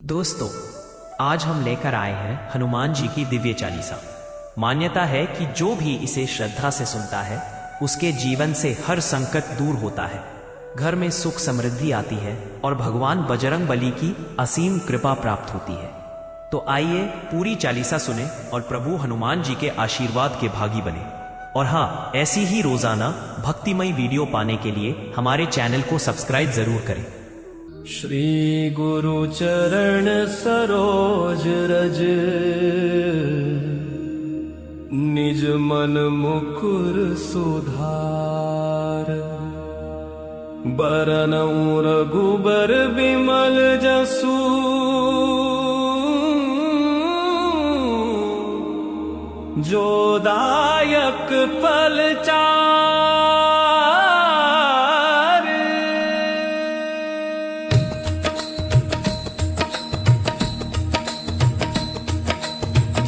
दोस्तों, आज हम लेकर आए हैं हनुमान जी की दिव्य चालीसा। मान्यता है कि जो भी इसे श्रद्धा से सुनता है उसके जीवन से हर संकट दूर होता है, घर में सुख समृद्धि आती है और भगवान बजरंग बली की असीम कृपा प्राप्त होती है। तो आइए पूरी चालीसा सुने और प्रभु हनुमान जी के आशीर्वाद के भागी बने। और हाँ, ऐसी ही रोजाना भक्तिमय वीडियो पाने के लिए हमारे चैनल को सब्सक्राइब जरूर करें। श्री गुरु चरण सरोज रज, निज मन मुकुर सुधार। बरनउँ रघुबर बिमल जसु, जो दायक फल चार।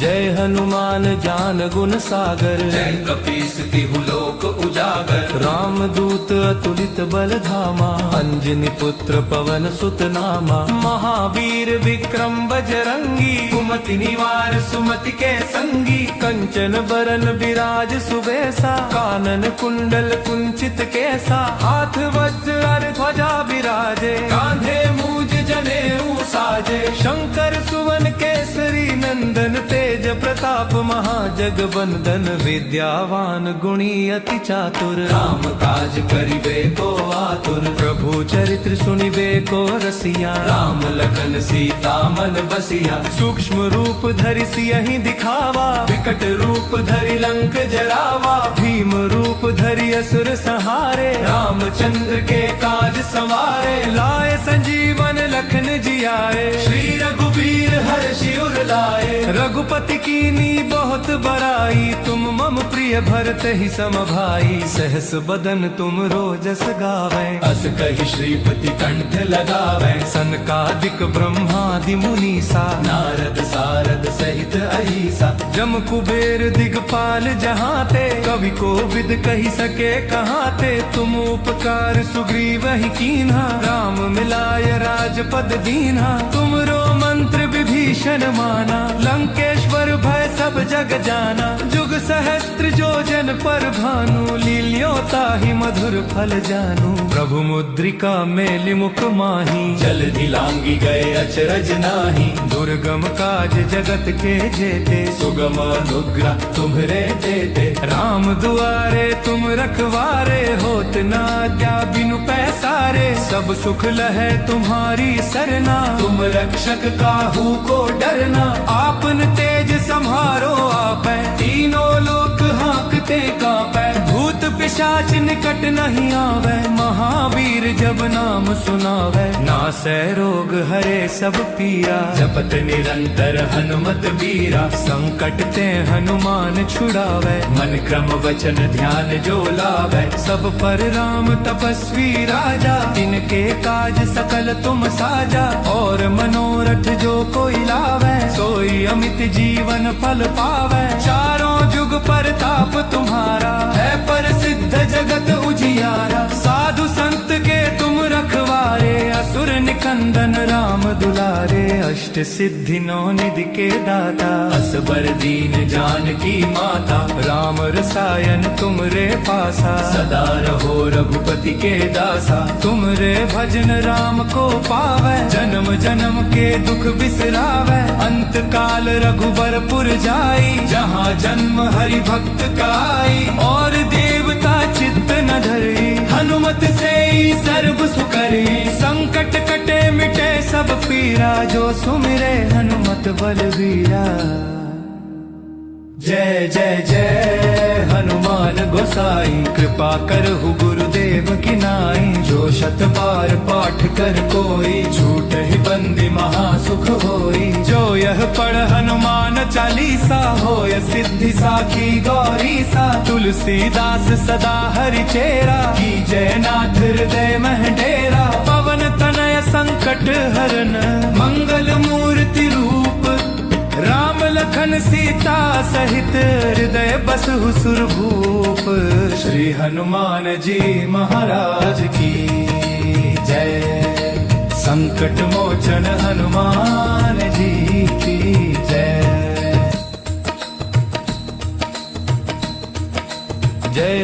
जय हनुमान ज्ञान गुण सागर, जय कपीस तिहु लोक उजागर। राम दूत अतुलित बल धामा, अंजनी पुत्र पवन सुत नामा। महावीर विक्रम बजरंगी, कुमति निवार सुमति के संगी। कंचन बरन विराज सुबेसा, कानन कुंडल कुंचित केसा। हाथ वज्र ध्वजा विराजे, कांधे मूज जनेऊ साजे। शंकर सुवन केसरी नंदन, तेज प्रताप महाजगबंदन। विद्यावान गुणी अति चातुर, राम काज करिबे को आतुर। प्रभु चरित्र सुनिबे को रसिया। राम लखन सीता मन बसिया। सूक्ष्म रूप धरि सियहि दिखावा, विकट रूप धरि लंक जरावा। भीम रूप धरि असुर संहारे। रामचंद्र के काज सवारे। लाए संजीवन लखन जियाए, श्री रघुबीर हर्षि उर लाए। रघुपति कीनी बहुत बड़ाई, तुम मम प्रिय भरत ही सम भाई। सहस बदन तुम रोजस गावे, अस कहि श्रीपति कंठ लगावे। सनकादिक ब्रह्मादि मुनीसा, नारद सारद सहित अहिसा। जम कुबेर दिगपाल जहाते, कवि को विद कही सके कहाते। तुम उपकार सुग्रीव ही कीन्हा, राम मिलाय राजपद दीन्हा। तुमरो मंत्र विभीषण माना, लंकेश्वर भय सब जग जाना। जुग सहस्त्र जो जन पर भानु, लील्योता ही मधुर फल जानू। प्रभु मुद्रिका मेलि मुख माही, जल्दी लांगी गए अचरज नाही। दुर्गम काज जगत के जेते, सुगम अनुग्रह तुम्हरे देते। राम दुआरे तुम रखवारे, होत न आज्ञा बिनु पैसारे। सब सुख लहे तुम्हारी सरना, तुम रक्षक काहू को डरना। आपन तेज सम्हारो आपै, तीनों लोक हाँकते कांपै। भूत पिशाच निकट नहीं आवे। महावीर जब नाम सुनावे, नासै रोग हरे सब पीरा। जपत निरंतर हनुमत बीरा। संकट ते हनुमान छुड़ावे, मन क्रम वचन ध्यान जो लावे। सब पर राम तपस्वी राजा। तिनके काज सकल तुम साजा, और मनोरथ जो कोई लावे। सोई अमित जीवन फल पावे। चारों जुग परताप तुम्हारा, है प्रसिद्ध जगत उजियारा। साधु संत के तुम रखवारे, असुर निकंदन राम दुलारे। अष्ट सिद्धि नौ निधि के दाता, असबर दीन जानकी माता। राम रसायन तुमरे पासा, सदा रहो रघुपति के दासा। तुमरे भजन राम को पावे, जन्म जन्म के दुख बिसरावे। अंत काल रघुबरपुर जाई, जहाँ जन्म हरि भक्त काई। और देवता चित्त न धरी, हनुमत से ही सर्व सुकरी। संकट कटे मिटे सब पीरा। जो सुमिरे हनुमत बलवीरा। जय जय जय हनुमान गोसाई, कृपा करहु गुरुदेव की नाई। जो शत बार पाठ कर कोई, झूठ ही बंदी महासुख होई। जो यह पढ़ हनुमान चालीसा, होय सिद्धि साखी गौरी सा। तुलसीदास सदा हरि चेरा, की जय नाथ हृदय मह डेरा। पवन तनय संकट हरन, मंगल मूर्ति रूप। राम लखन सीता सहित, हृदय बसहु सुरभूप। श्री हनुमान जी महाराज की जय। संकट मोचन हनुमान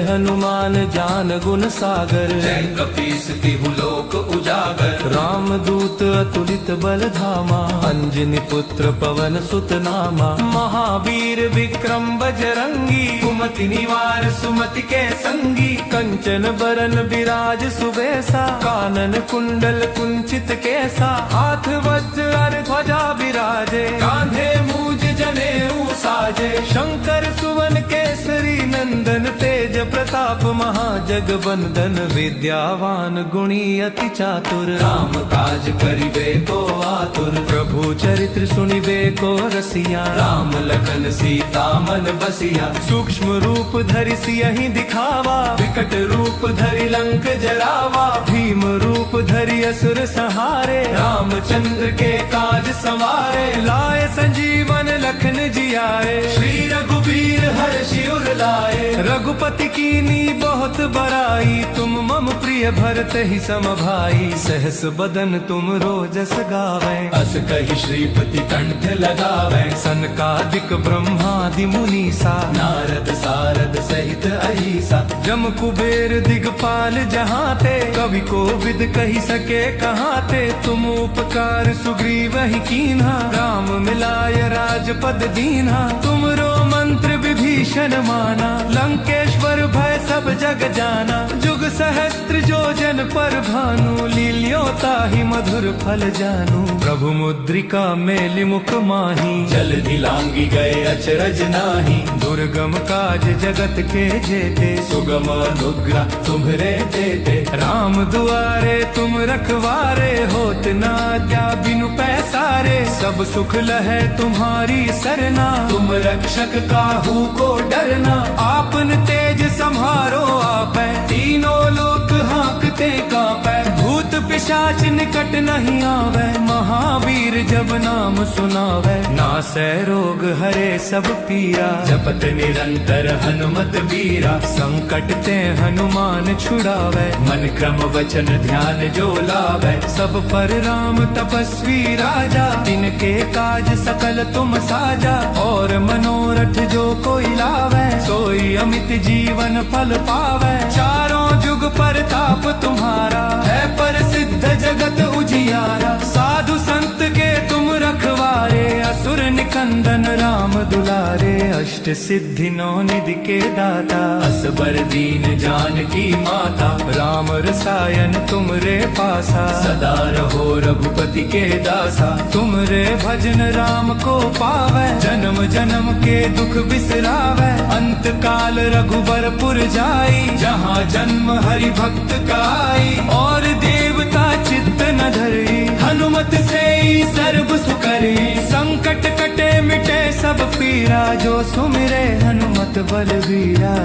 हनुमान ज्ञान गुण सागर जय कपीस तिहु लोक उजागर राम दूत अतुलित बल धामा अंजनी पुत्र पवन सुत नामा महावीर विक्रम बजरंगी कुमति निवार सुमति के संगी कंचन बरन विराज सुबेसा कानन कुंडल कुंचित केसा हाथ वज्र और ध्वजा विराजे कांधे मूज जनेऊ साजे शंकर सुवन केसरी नंदन तेज प्रताप महाजगबंदन विद्यावान गुणी अति चातुर राम काज करिबे को आतुर प्रभु चरित्र सुनिबे को रसिया राम लखन सीता मन बसिया सूक्ष्म रूप धरि सियहि दिखावा विकट रूप धरि लंक जरावा भीम रूप धरि असुर संहारे रामचंद्र के काज सवारे लाए संजीवन लखन जियाए श्री रघुबीर हर्षि उर लाए रघुपति कीनी बहुत बड़ाई तुम मम प्रिय भरत ही सम भाई सहस बदन तुम रोजस गावे अस कहि श्रीपति कंठ लगावे सनकादिक ब्रह्मादि मुनीसा नारद सारद सहित अहिसा जम कुबेर दिगपाल जहाँ ते कवि को विद कही सके कहाँ ते तुम उपकार सुग्रीव ही कीन्हा राम मिलाय राजपद दीन्हा तुमरो मंत्र विभीषण माना लंकेश्वर भय सब जग जाना जुग सहस्त्र जो जन पर भानु लील्यो ताहि मधुर फल जानू प्रभु मुद्रिका मेलि मुख माही जल दिलांगी गए अचरज नाही दुर्गम काज जगत के जेते सुगम अनुग्रह तुम्हरे देते राम दुआरे तुम रखवारे होत ना क्या बिनु पैसारे सब सुख लहे तुम्हारी सरना तुम रक्षक काहू को डरना आपन तेज सम्हारो आपै तीनों लोक हाँकते कांपै भूत पिशाच निकट नहीं आवे महावीर जब नाम सुनावे नासै रोग हरे सब पीरा जपत निरंतर हनुमत बीरा संकट ते हनुमान छुड़ावे मन क्रम वचन ध्यान जो लावे सब पर राम तपस्वी राजा तिनके काज सकल तुम साजा और मनोरथ जो कोई लावे सोई अमित जीवन फल पावे चारों जुग परताप तुम्हारा है प्रसिद्ध जगत उजियारा साधु संत के तुम रखवारे असुर निकंदन राम दुलारे अष्ट सिद्धि नौ निधि के दाता असबर दीन जानकी माता राम रसायन तुमरे पासा सदा रहो रघुपति के दासा तुमरे भजन राम को पावे जन्म जन्म के दुख बिसरावे अंत काल रघुबरपुर जाई जहाँ जन्म हरि भक्त का आई और देवता चित्त न धरी हनुमत से ही सर्व सुकरी संकट कटे मिटे सब पीरा जो सुमिरे हनुमत बलवीरा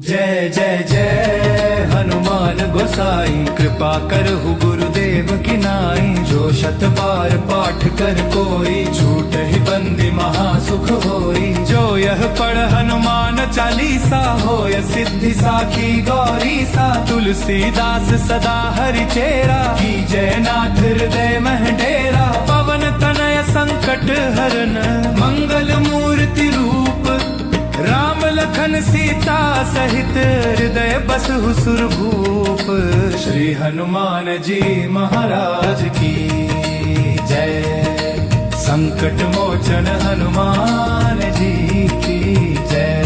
जय जय जय हनुमान गोसाई कृपा करहु गुरुदेव की नाई जो शत बार पाठ कर कोई झूठ ही बंदी महासुख होई जो यह पढ़ हनुमान चालीसा होय सिद्धि साखी गौरी सा तुलसीदास सदा हरि चेरा की जय नाथ हृदय मह डेरा पवन तनय संकट हरन मंगल मूर्ति रूप राम लखन सीता सहित हृदय बसहु सुरभूप श्री हनुमान जी महाराज की जय संकट मोचन हनुमान जी की जय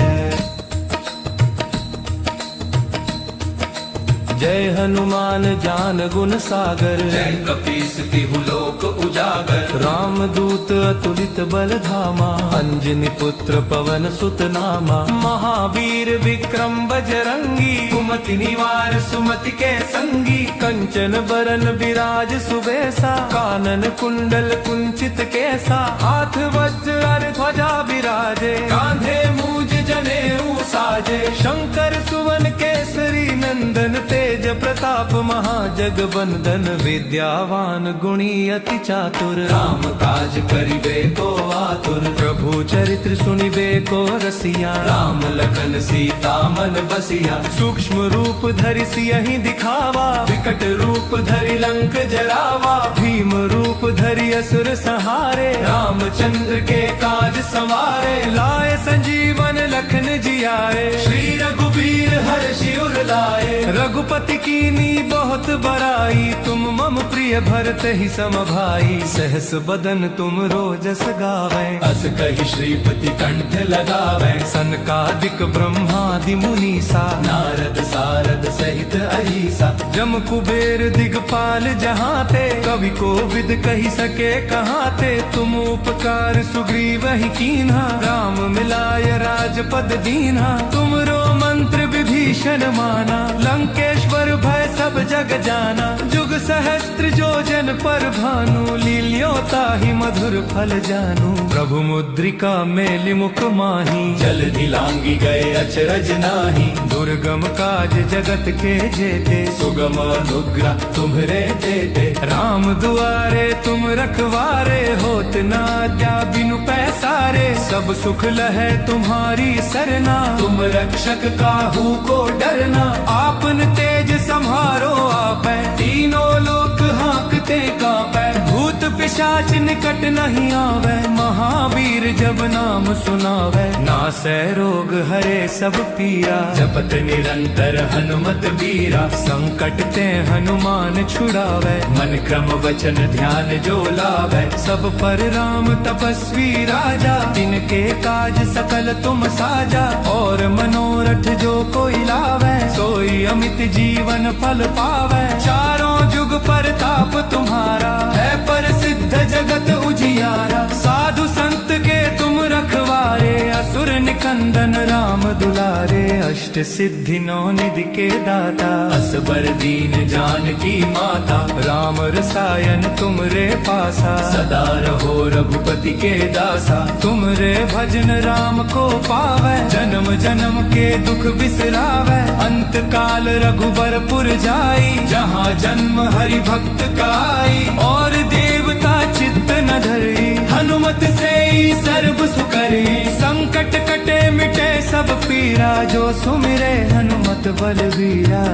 जय हनुमान ज्ञान गुण सागर जय कपीस तिहु लोक उजागर राम दूत अतुलित बल धामा अंजनी पुत्र पवन सुत नामा महावीर विक्रम बजरंगी कुमति निवार सुमति के संगी कंचन बरन विराज सुबेसा कानन कुंडल कुंचित केसा हाथ वज्र और ध्वजा विराजे कांधे मूज जनेऊ साजे शंकर सुवन केसरी नंदन तेज प्रताप महाजगबंदन विद्यावान गुणी अति चातुर राम काज करिबे को आतुर प्रभु चरित्र सुनिबे को रसिया राम लखन सीता सीता मन बसिया सूक्ष्म रूप धरि सियहि दिखावा विकट रूप धरि लंक जरावा भीम रूप धरि असुर संहारे रामचंद्र के काज संवारे लाए संजीवन लखन जियाए श्री रघुबीर हर्षि उर लाए रघुपति कीनी बहुत बड़ाई तुम मम प्रिय भरत ही सम भाई सहस बदन तुम रोजस गावे अस कहि श्रीपति कंठ लगावे सनकादिक ब्रह्मादि मुनीसा नारद सारद सहित अहिसा जम कुबेर दिगपाल जहाँ ते कवि को विद कही सके कहाँ ते तुम उपकार सुग्रीव ही कीन्हा राम मिलाय राजपद दीन्हा तुमरो मंत्र विभीषण माना लंकेश्वर भय सब जग जाना जुग सहस्त्र जो जन पर भानु लील्योता ही मधुर फल जानू प्रभु मुद्रिका मेलि मुख माही जल्दी लांगी गए अचरज नाही दुर्गम काज जगत के जेते सुगम अनुग्रह तुम्हरे देते राम दुआरे तुम रखवारे होत ना क्या बिनु पैसारे सब सुख लहे तुम्हारी सरना तुम रक्षक काहू को डरना आपन तेज सम्हारो आपै तीनों लोक हाँकते कांपै भूत पिशाच निकट नहीं आवे महावीर जब नाम सुनावे नासै रोग हरे सब पीरा जपत निरंतर हनुमत बीरा संकट ते हनुमान छुड़ावे मन क्रम वचन ध्यान जो लावे सब पर राम तपस्वी राजा तिनके काज सकल तुम साजा और मनोरथ जो कोई लावे सोई अमित जीवन फल पावे चारों जुग परताप तुम्हारा है प्रसिद्ध जगत उजियारा साधु संत के तुम रखवारे असुर निकंदन राम दुलारे अष्ट सिद्धि नौ निधि के दाता असबर दीन जानकी माता राम रसायन तुमरे पासा सदा रहो रघुपति के दासा तुमरे भजन राम को पावे जन्म जन्म के दुख बिसरावे अंत काल रघुबरपुर जाई जहाँ जन्म हरि भक्त काई और देवता चित्त न धरी हनुमत से ही सर्व सुकरी संकट कटे मिटे सब पीरा जो सुमिरे हनुमत बलवीरा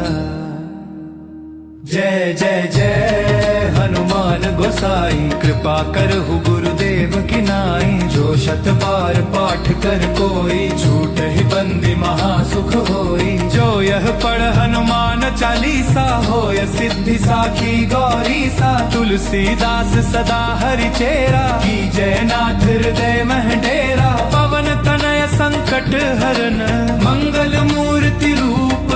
जय जय जय हनुमान गोसाई कृपा करहु गुरुदेव की नाई जो शत बार पाठ कर कोई झूठ ही बंदी महासुख होई जो यह पढ़ हनुमान चालीसा होय सिद्धि साखी गौरी सा तुलसीदास सदा हरि चेरा की जयनाथ हृदय मह डेरा पवन तनय संकट हरन मंगल मूर्ति रूप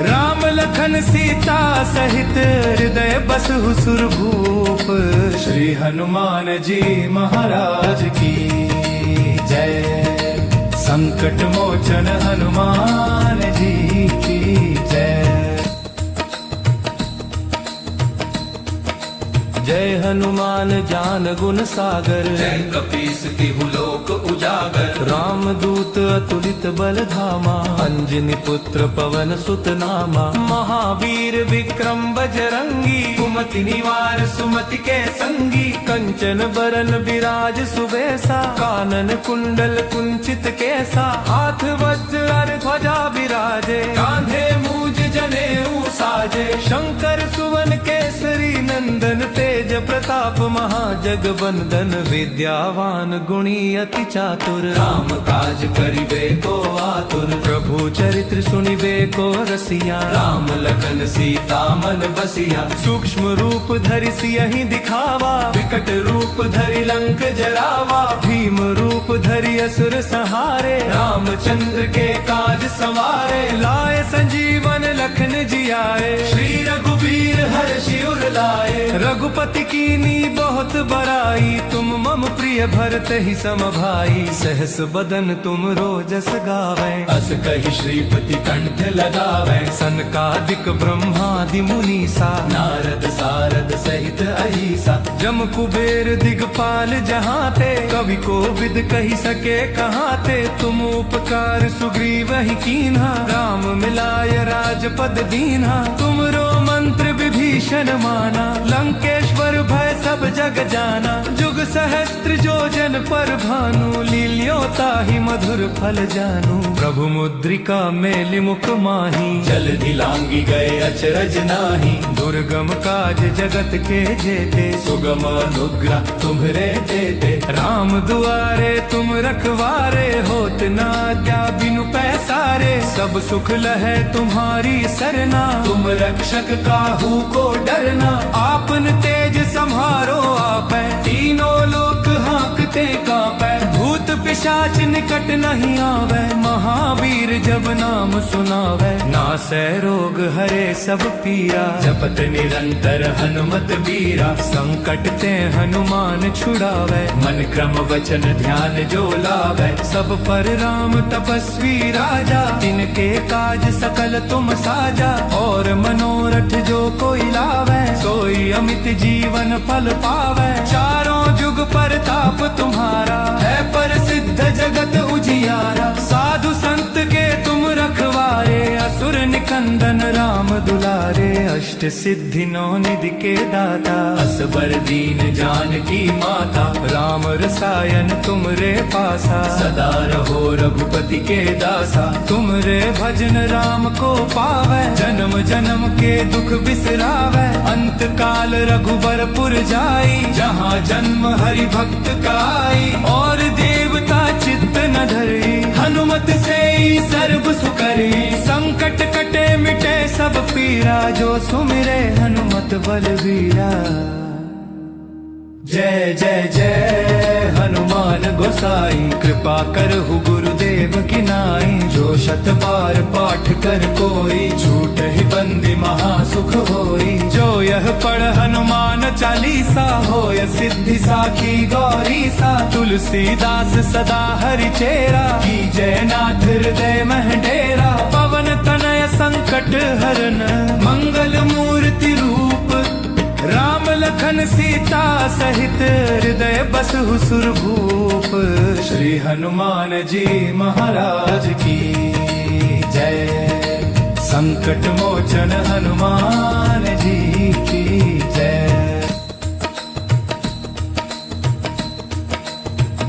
राम लखन सीता सहित हृदय बसहु सुरभूप श्री हनुमान जी महाराज की जय संकट मोचन हनुमान जी की जय जय हनुमान ज्ञान गुण सागर जय कपीस तिहु लोक उजागर राम दूत अतुलित बल धामा अंजनी पुत्र पवन सुत नामा महावीर विक्रम बजरंगी कुमति निवार सुमति के संगी कंचन बरन विराज सुबेसा कानन कुंडल कुंचित केसा हाथ वज्र और ध्वजा विराजे कांधे मूज जनेऊ साजे शंकर सुवन केसरी नंदन तेज प्रताप महाजगबंदन विद्यावान गुणी अति चातुर राम काज करिबे को आतुर प्रभु चरित्र सुनिबे को रसिया राम लखन सीता मन बसिया सूक्ष्म रूप धरि सियहि दिखावा विकट रूप धरि लंक जरावा भीम रूप धरि असुर संहारे रामचंद्र के काज संवारे लाए संजीवन लखन जियाए श्री रघुबीर हर्षि उर लाए रघुपति कीनी बहुत बड़ाई तुम मम प्रिय भरत ही सम भाई सहस बदन तुम रोजस गावे अस कहि श्रीपति कंठ लगावे सनकादिक ब्रह्मादि मुनीसा नारद सारद सहित अहिसा जम कुबेर दिगपाल जहाँ ते कवि को विद कही सके कहाँ ते तुम उपकार सुग्रीव ही कीन्हा राम मिलाय राजपद दीन्हा तुमरो मंत्र विभीषण माना लंकेश्वर भय सब जग जाना जुग सहस्त्र जो जन पर भानु, लील्योता ही मधुर फल जानू। प्रभु मुद्रिका मेलि मुख माही, जल दिलांगी गए अचरज नाही। दुर्गम काज जगत के जेते, सुगम अनुग्रह तुम्हरे देते। राम दुआरे तुम रखवारे, होत ना क्या बिनु पैसारे। सब सुख लहे तुम्हारी सरना, तुम रक्षक काहू को डरना। आपन तेज सम्हारो आपै, तीनों लोक हाँकते कांपै। भूत पिशाच निकट नहीं आवे, महावीर जब नाम सुनावे। नासै रोग हरे सब पीरा, जपत निरंतर हनुमत बीरा। संकट ते हनुमान छुड़ावे। मन क्रम वचन ध्यान जो लावे। सब पर राम तपस्वी राजा, तिनके काज सकल तुम साजा। और मनोरथ जो कोई लावे, सोई अमित जीवन फल पावे। चारों जुग परताप तुम्हारा, है प्रसिद्ध जगत उजियारा। साधु संत के तुम रखवारे, असुर निकंदन राम दुलारे। अष्ट सिद्धि नौ निधि के दाता, असबर दीन जानकी माता। राम रसायन तुमरे पासा, सदा रहो रघुपति के दासा। तुमरे भजन राम को पावे, जन्म जन्म के दुख बिसरावे। अंत काल रघुबरपुर जाई, जहाँ जन्म हरि भक्त का आई। और देवता चित्त न धरी, हनुमत से ही सर्व सुकरी। संकट कटे मिटे सब पीरा, जो सुमिरे हनुमत बलवीरा। जय जय जय हनुमान गोसाई, कृपा करहु गुरुदेव की नाई। जो शत बार पाठ कर कोई, छूट ही बंदी महासुख होई। जो यह पढ़ हनुमान चालीसा, होय सिद्धि साखी गौरीसा। तुलसीदास सदा हरि चेरा, की जय नाथ हृदय मह डेरा। पवन तनय संकट हरन, मंगल मूर्ति रूप। राम लखन सीता सहित, हृदय बसहु सुरभूप। श्री हनुमान जी महाराज की जय। संकट मोचन हनुमान जी की जय।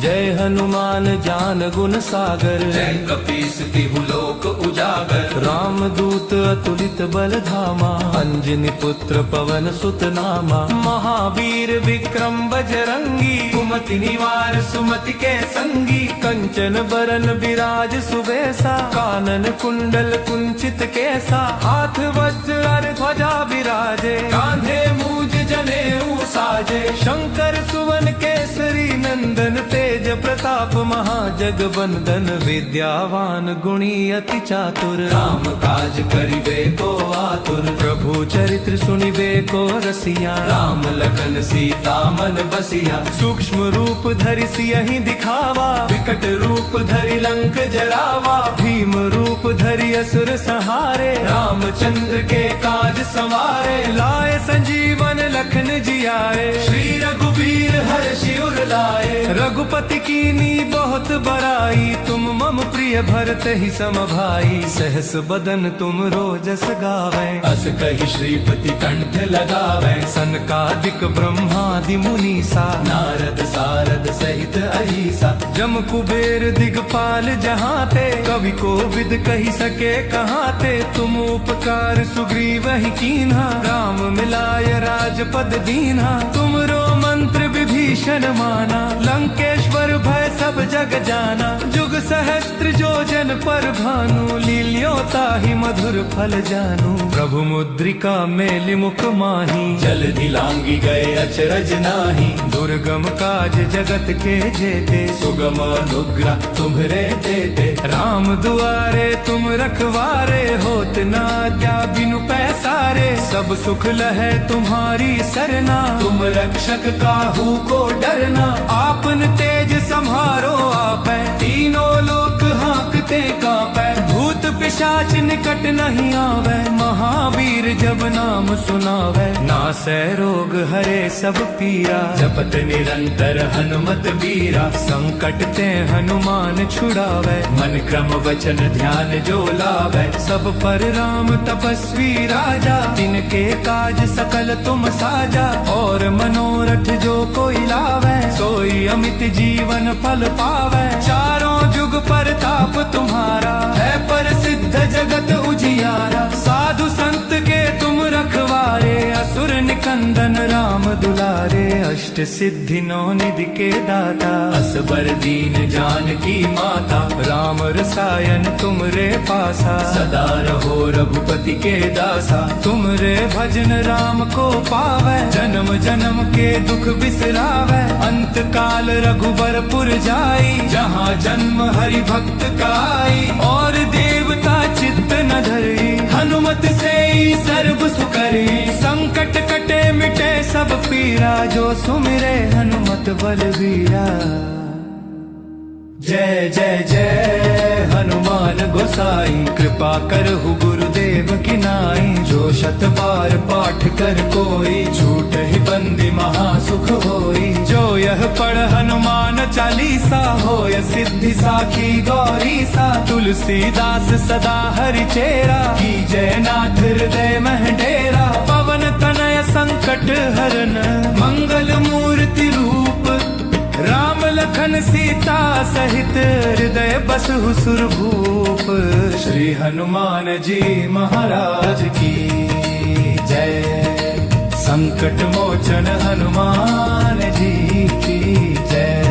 जय हनुमान ज्ञान गुण सागर, जय कपीस तिहु लोक उजागर। राम दूत अतुलित बल धामा, अंजनी पुत्र पवन सुत नामा। महावीर विक्रम बजरंगी, कुमति निवार सुमति के संगी। कंचन बरन विराज सुबेसा, कानन कुंडल कुंचित केसा। हाथ वज्र ध्वजा विराजे, कांधे मूज जनेऊ साजे। शंकर सुवन केसरी नंदन, तेज प्रताप महाजगबंदन। विद्यावान गुणी अति चातुर, राम काज करिबे को आतुर। प्रभु चरित्र सुनिबे को रसिया। राम लखन सीता मन बसिया। सूक्ष्म रूप धरि सियहि दिखावा, विकट रूप धरि लंक जरावा। भीम रूप धरि असुर संहारे, रामचंद्र के काज संवारे। लाए संजीवन लखन जियाए, श्री रघुबीर हर्षि उर लाए। रघुपति कीनी बहुत बड़ाई, तुम मम प्रिय भरत ही सम भाई। सहस बदन तुम रोजस गावे, अस कहि श्रीपति कंठ लगावे। सनकादिक ब्रह्मादि मुनीसा, नारद सारद सहित अहिसा। जम कुबेर दिगपाल जहाँ ते, कवि को विद कही सके कहाँ ते। तुम उपकार सुग्रीव ही कीन्हा, राम मिलाय राजपद दीन्हा। तुमरो मंत्र विभीषण माना, लंकेश्वर भय सब जग जाना। जुग सहस्त्र जो जन पर भानु, लील्योता ही मधुर फल जानू। प्रभु मुद्रिका मेलि मुख माही, जल दिलांगी गए अचरज नाही। दुर्गम काज जगत के जेते, सुगम अनुग्रह तुम्हरे देते। राम दुआरे तुम रखवारे, होत ना क्या बिनु पैसारे। सब सुख लहे तुम्हारी सरना, तुम रक्षक काहू को डरना। आपन तेज सम्हारो आपै, तीनों लोक हाँकते कांपै। भूत पिशाच निकट नहीं आवे, महावीर जब नाम सुनावे। नासै रोग हरे सब पीरा, जपत निरंतर हनुमत बीरा। संकट ते हनुमान छुड़ावे। मन क्रम वचन ध्यान जो लावे। सब पर राम तपस्वी राजा, तिनके काज सकल तुम साजा। और मनोरथ जो कोई लावे, सो सोई अमित जीवन फल पावे। चारों जुग परताप तुम्हारा है प्रसिद्ध जगत उजियारा। साधु संत के तुम रखवारे असुर निकंदन राम दुलारे। अष्ट सिद्धि नौ निधि के दाता असबर दीन जानकी माता। राम रसायन तुमरे पासा सदा रहो रघुपति के दासा। तुमरे भजन राम को पावे जन्म जन्म के दुख बिसरावे। अंत काल रघुबरपुर जाई जहाँ जन्म हरि भक्त का आई। और देवता चित्त न धरी हनुमत से ही सर्व सुकरी। संकट कटे मिटे सब पीरा जो सुमिरे हनुमत बलबीरा। जय जय जय हनुमान गोसाई कृपा करहु गुरुदेव की नाई। जो शत बार पाठ कर कोई छूट ही बंदी महासुख होई। जो यह पढ़ हनुमान चालीसा होय सिद्धि साखी गौरी सा। तुलसीदास सदा हरि चेरा की जय नाथ हृदय मह डेरा। पवन तनय संकट हरन मंगल मूर्ति रूप। राम लखन सीता सहित हृदय बसहु सुरभूप। श्री हनुमान जी महाराज की जय। संकट मोचन हनुमान जी की जय।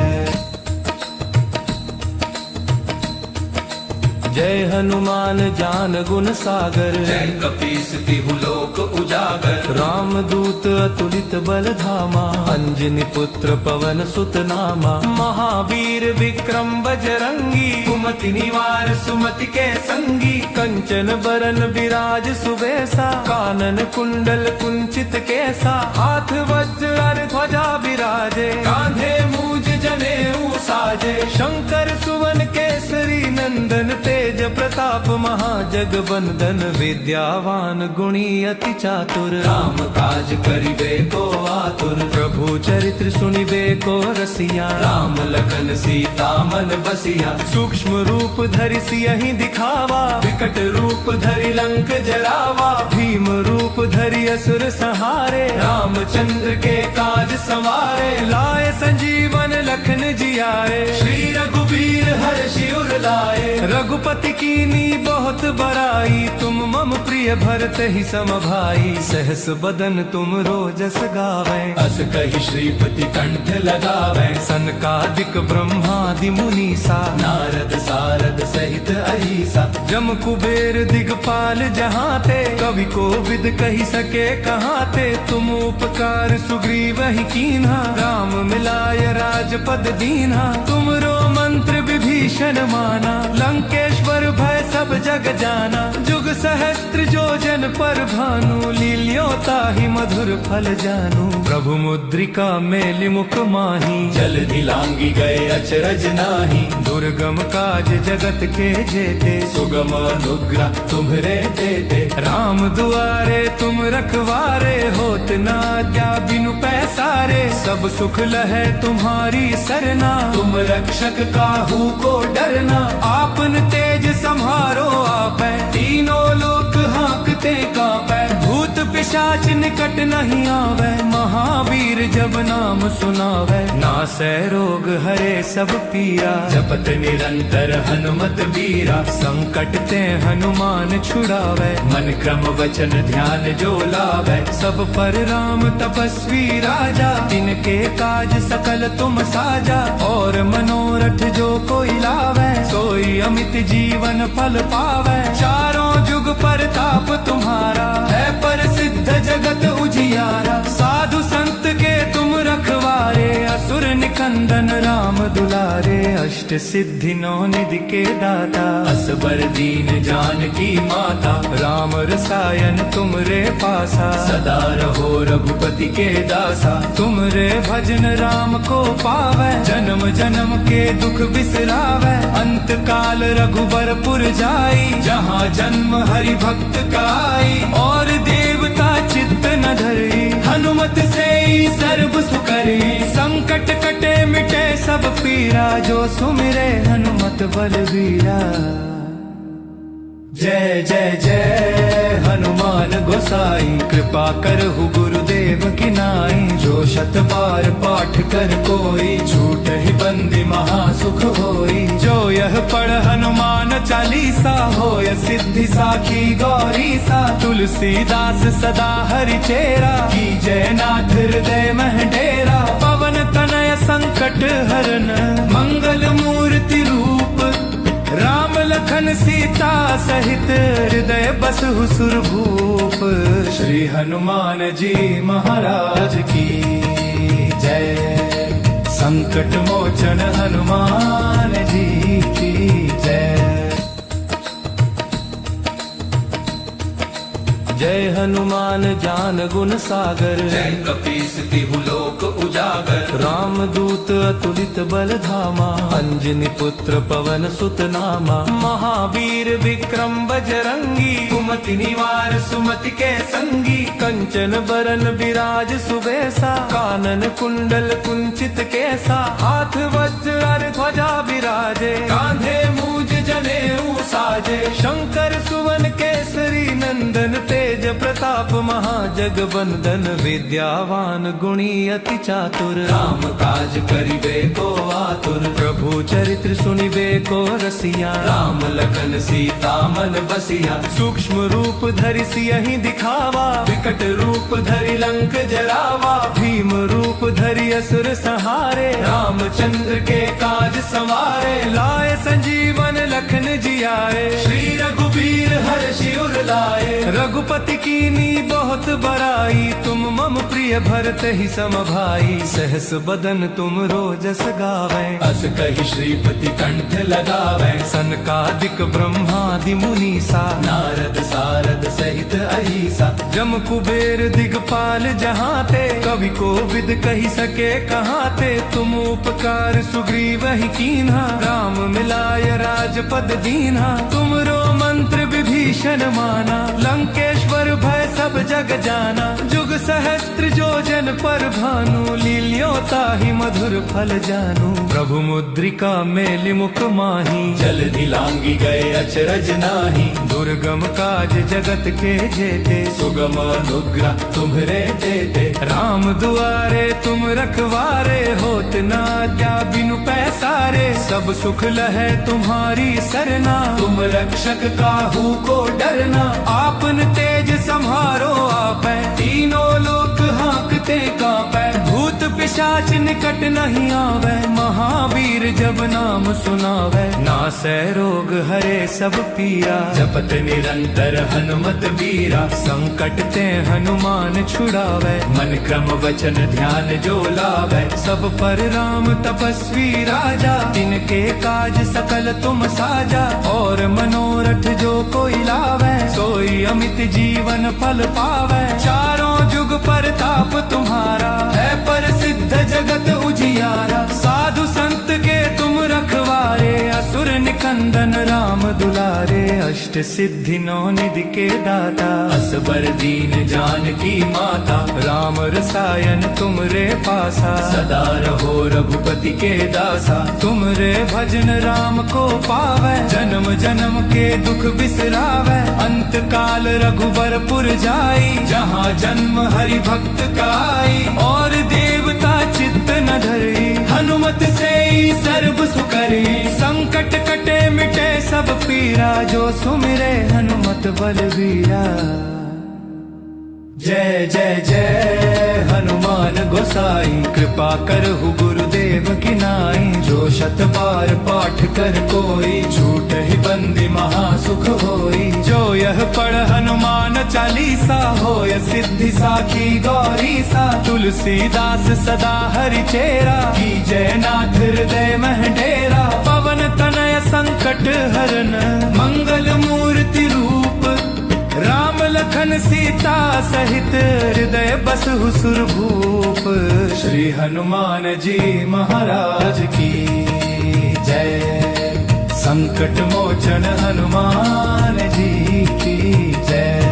जय हनुमान ज्ञान गुण सागर। जय कपीस तिहु लोक उजागर। राम दूत अतुलित बल धामा। अंजनी पुत्र पवन सुत नामा। महावीर विक्रम बजरंगी कुमति निवार सुमति के संगी। कंचन बरन विराज सुबेसा कानन कुंडल कुंचित केसा। हाथ वज्र ध्वजा विराजे कांधे मूज जनेऊ साजे। शंकर सुवन केसरी नंदन तेज प्रताप महाजगबंदन। विद्यावान गुणी अति चातुर राम काज करिबे को आतुर। प्रभु चरित्र सुनिबे को रसिया। राम लखन सीता मन बसिया। सूक्ष्म रूप धरि सियहि दिखावा। विकट रूप धरि लंक जरावा। भीम रूप धरि असुर संहारे। रामचंद्र के काज संवारे। लाए संजीवन लखन जियाए। श्री रघुबीर हर्षि उर लाए। रघुपति कीनी बहुत बड़ाई। तुम मम प्रिय भरत ही सम भाई। सहस बदन तुम रोजस गावे। अस कहि श्रीपति कंठ लगावे। सनकादिक ब्रह्मादि मुनीसा। नारद सारद सहित अहिसा। जम कुबेर दिगपाल जहाँ ते। कवि को विद कही सके कहाँ ते। तुम उपकार सुग्रीव ही कीन्हा। राम मिलाय राजपद दीन्हा। तुमरो मंत्र विभीषण माना। लंकेश्वर भय सब जग जाना। जुग सहस्त्र जो जन पर भानु। लील्योता ही मधुर फल जानू। प्रभु मुद्रिका मेलि मुख माही। जल दिलांगी गए अचरज नाही। दुर्गम काज जगत के जेते। सुगम अनुग्रह तुम्हरे देते। राम दुआरे तुम रखवारे। होत ना क्या बिनु पैसारे। सब सुख लहे तुम्हारी सरना। तुम रक्षक काहू को डरना। आपन तेज सम्हारो आपै। तीनों लोक हाँकते कांपै। भूत पिशाच निकट नहीं आवे। महावीर जब नाम सुनावे। नासै रोग हरे सब पीरा। जपत निरंतर हनुमत बीरा। संकट ते हनुमान छुड़ावे। मन क्रम वचन ध्यान जो लावे। सब पर राम तपस्वी राजा। तिनके काज सकल तुम साजा। और मनोरथ जो कोई लावे। सोई अमित जीवन फल पावे। चारों जुग परताप तुम्हारा है प्रसिद्ध जगत उजियारा। साधु संत के तुम रखवारे। असुर निकंदन राम दुलारे। अष्ट सिद्धि नौ निधि के दाता असबर दीन जानकी माता। राम रसायन तुमरे पासा सदा रहो रघुपति के दासा। तुमरे भजन राम को पावे। जन्म जन्म के दुख बिसरावे। अंत काल रघुबरपुर जाई जहाँ जन्म हरि भक्त का आई। और देवता चित्त न धरी हनुमत से ही सर्व सुकरी। संकट कटे मिटे सब पीरा जो सुमिरे हनुमत बलबीरा। जय जय जय हनुमान गोसाई कृपा करहु गुरुदेव की नाई। जो शत बार पाठ कर कोई छूट बंदी महासुख होई। जो यह पढ़ हनुमान चालीसा होय सिद्धि साखी गौरी सा। तुलसीदास सदा हरि चेरा की जयनाथ हृदय मह डेरा। पवन तनय संकट हरन मंगल मूर्ति रूप राम लखन सीता सहित हृदय बसहु सुरभूप। श्री हनुमान जी महाराज की जय। संकट मोचन हनुमान जी की जय। जय हनुमान ज्ञान गुण सागर। जय कपीस तिहु लोक उजागर। राम दूत अतुलित बल धामा। अंजनी पुत्र पवन सुत नामा। महावीर विक्रम बजरंगी। कुमति निवार सुमति के संगी। कंचन बरन विराज सुबेसा। कानन कुंडल कुंचित केसा। हाथ वज्र ध्वजा विराजे। कांधे मूज जनेऊ साजे। शंकर सुवन केसरी नंदन तेज प्रताप महाजगबंदन। विद्यावान गुणी अति चातुर। राम काज करिबे को आतुर। प्रभु चरित्र सुनिबे को रसिया। राम लखन सीता मन बसिया। सूक्ष्म रूप धरि सियहि दिखावा। विकट रूप धरि लंक जरावा। भीम रूप धरि असुर संहारे। रामचंद्र के काज सवारे। लाए संजीवन लखन जियाए। श्री रघुबीर हर्षि उर लाए। रघुपति कीनी बहुत बड़ाई। तुम मम प्रिय भरत ही सम भाई। सहस बदन तुम रोजस गावे। अस कहि श्रीपति कंठ लगावे। सनकादिक ब्रह्मादि मुनीसा। नारद सारद सहित अहिसा। जम कुबेर दिगपाल जहाँ ते। कवि को विद कही सके कहाँ ते। तुम उपकार सुग्रीव ही कीन्हा। राम मिलाय राजपद दीन्हा। तुमरो मंत्र विभीषण माना। लंकेश्वर भय सब जग जाना। जुग सहस्त्र जो जन पर भानु। लील्योता ही मधुर फल जानू। प्रभु मुद्रिका मेलि मुख माही। जल्दी लांगी गए अचरज नाही। दुर्गम काज जगत के जेते। सुगम अनुग्रह तुम्हरे देते। राम दुआरे तुम रखवारे। होत न आज्ञा बिनु पैसारे। सब सुख लहे तुम्हारी सरना। तुम रक्षक काहू को डरना। आपन तेज सम्हारो आपै। तीनों लोक हाँकते कांपै। भूत पिशाच निकट नहीं आवे। महावीर जब नाम सुनावे। नासै रोग हरे सब पीरा। जपत निरंतर हनुमत बीरा। संकट ते हनुमान छुड़ावे। मन क्रम वचन ध्यान जो लावे। सब पर राम तपस्वी राजा। तिनके काज सकल तुम साजा। और मनोरथ जो कोई लावे। सोई अमित जीवन फल पावे। चारों जुग परताप तुम्हारा। है प्रसिद्ध जगत उजियारा। साधु संत के तुम रखवारे। असुर निकंदन राम दुलारे। अष्ट सिद्धि नौ निधि के दाता। असबर दीन जानकी माता। राम रसायन तुमरे पासा। सदा रहो रघुपति के दासा। तुमरे भजन राम को पावे। जन्म जन्म के दुख बिसरावे। अंत काल रघुबरपुर जाई। जहाँ जन्म हरि भक्त काई। और देवता चित्त न धरी। हनुमत से ही सर्व सुकरी। संकट कटे मिटे सब पीरा। जो सुमिरे हनुमत बलवीरा। जय जय जय हनुमान गोसाई। कृपा करहु गुरुदेव की नाई। जो शत बार पाठ कर कोई। झूठ ही बंदी महासुख होई। जो यह पढ़ हनुमान चालीसा होय सिद्धि साखी गौरी सा। तुलसीदास सदा हरि चेरा की जयनाथ हृदय मह डेरा। पवन तनय संकट हरन मंगल मूर्ति रूप राम लखन सीता सहित हृदय बसहु सुरभूप। श्री हनुमान जी महाराज की जय। संकट मोचन हनुमान जी की जय।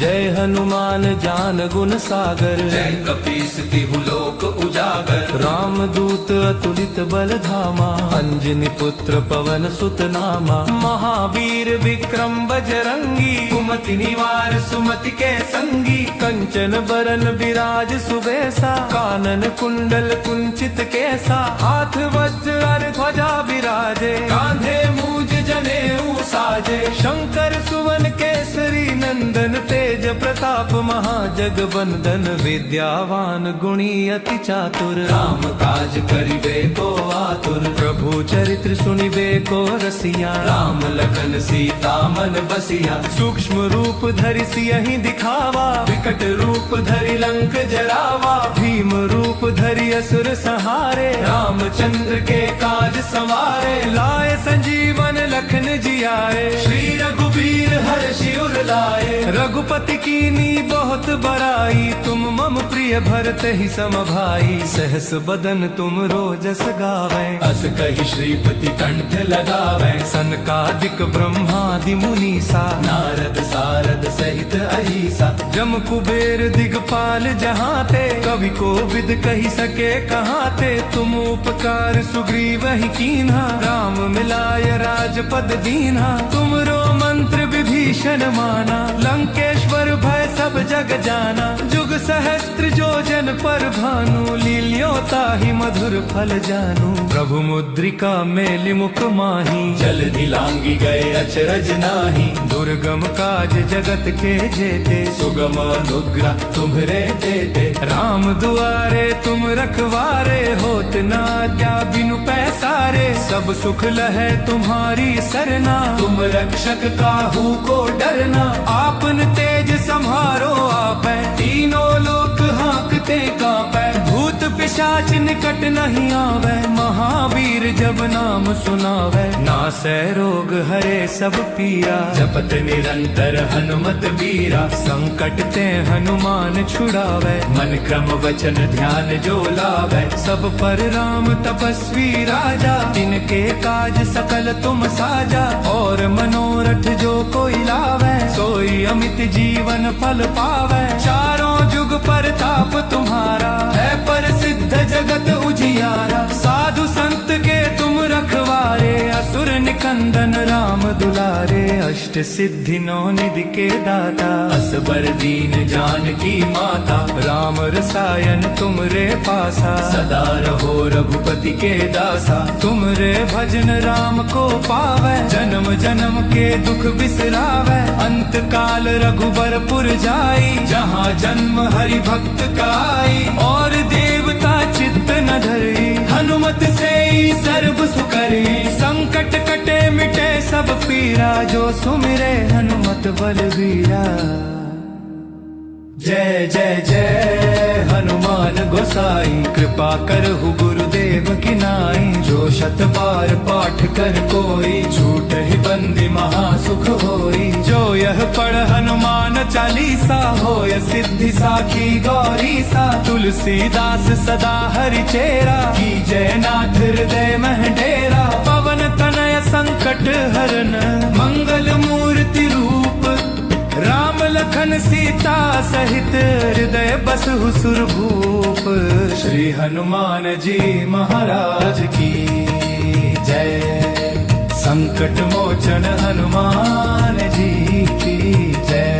जय हनुमान ज्ञान गुण सागर, जय कपीस तिहु लोक उजागर, रामदूत अतुलित बल धामा, अंजनी पुत्र पवन सुत नामा, महावीर विक्रम बजरंगी, कुमति निवार सुमति के संगी, कंचन बरन विराज सुबेसा, कानन कुंडल कुंचित केसा, हाथ वज्र और ध्वजा विराजे, कांधे मूज जनेऊ साजे, शंकर सुवन केसरी नंदन, तेज प्रताप महाजगबंदन, विद्यावान गुणी अति चातुर, राम काज करिबे को आतुर, प्रभु चरित्र सुनिबे को रसिया, राम लखन सीता मन बसिया, सूक्ष्म रूप धरि सियहि दिखावा, विकट रूप धरि लंक जरावा, भीम रूप धरि असुर संहारे, रामचंद्र के काज संवारे, लाए संजीवन लखन जियाए, श्री रघुबीर हर्षि उर लाए, रघुपति कीनी बहुत बड़ाई, तुम मम प्रिय भरत ही सम भाई, सहस बदन तुम रोजस गावे, अस कहि श्रीपति कंठ लगावे, सनकादिक ब्रह्मादि मुनीसा, नारद सारद सहित अहिसा, जम कुबेर दिगपाल जहाते, कवि को विद कही सके कहाते, तुम उपकार सुग्रीव ही कीन्हा, राम मिलाय राजपद दीन्हा, तुमरो मंत्र विभीषण माना, लंकेश्वर भय सब जग जाना, जुग सहस्त्र जो जन पर भानु, लील्यो ताहि मधुर फल जानू, प्रभु मुद्रिका मेलि मुख माही, जल दिलांगी गए अचरज नाही, दुर्गम काज जगत के जेते, सुगम अनुग्रह तुम्हरे देते, राम दुआरे तुम रखवारे, होत ना क्या बिनु पैसारे, सब सुख लहे तुम्हारी सरना, तुम रक्षक काहू को डरना, आपन तेज सम्हारो आपै, तीनों लोक हाँकते कांपै, भूत पिशाच निकट नहीं आवे, महावीर जब नाम सुनावे, नासै रोग हरे सब पीरा, जपत निरंतर हनुमत बीरा, संकट ते हनुमान छुड़ावे, मन क्रम वचन ध्यान जो लावे, सब पर राम तपस्वी राजा, तिनके काज सकल तुम साजा, और मनोरथ जो कोई लावे, सोई अमित जीवन फल पावे, चारों जुग परताप तुम्हारा, है प्रसिद्ध जगत उजियारा, साधु संत के तुम रखवारे, असुर निकंदन राम दुलारे, अष्ट सिद्धि नौ निधि के दाता, असबर दीन जानकी माता, राम रसायन तुमरे पासा, सदा रहो रघुपति के दासा, तुमरे भजन राम को पावे, जन्म जन्म के दुख बिसरावे, अंत काल रघुबरपुर जाई, जहाँ जन्म हरि भक्त काई, और देवता चित्त न धरी, हनुमत से ही सर्व सुकरी, संकट कटे मिटे सब पीरा, जो सुमिरे हनुमत बलवीरा, जय जय जय हनुमान गोसाई, कृपा करहु गुरुदेव की नाई, जो शत बार पाठ कर कोई, झूठ ही बंदी महासुख होई, जो यह पढ़ हनुमान चालीसा, होय सिद्धि साखी गौरी सा, तुलसीदास सदा हरि चेरा, की जय नाथ हृदय मह डेरा, पवन तनय संकट हरन, मंगल मूर्ति रूप, राम लखन सीता सहित, हृदय बसहु सुरभूप, श्री हनुमान जी महाराज की जय, संकट मोचन हनुमान जी की जय,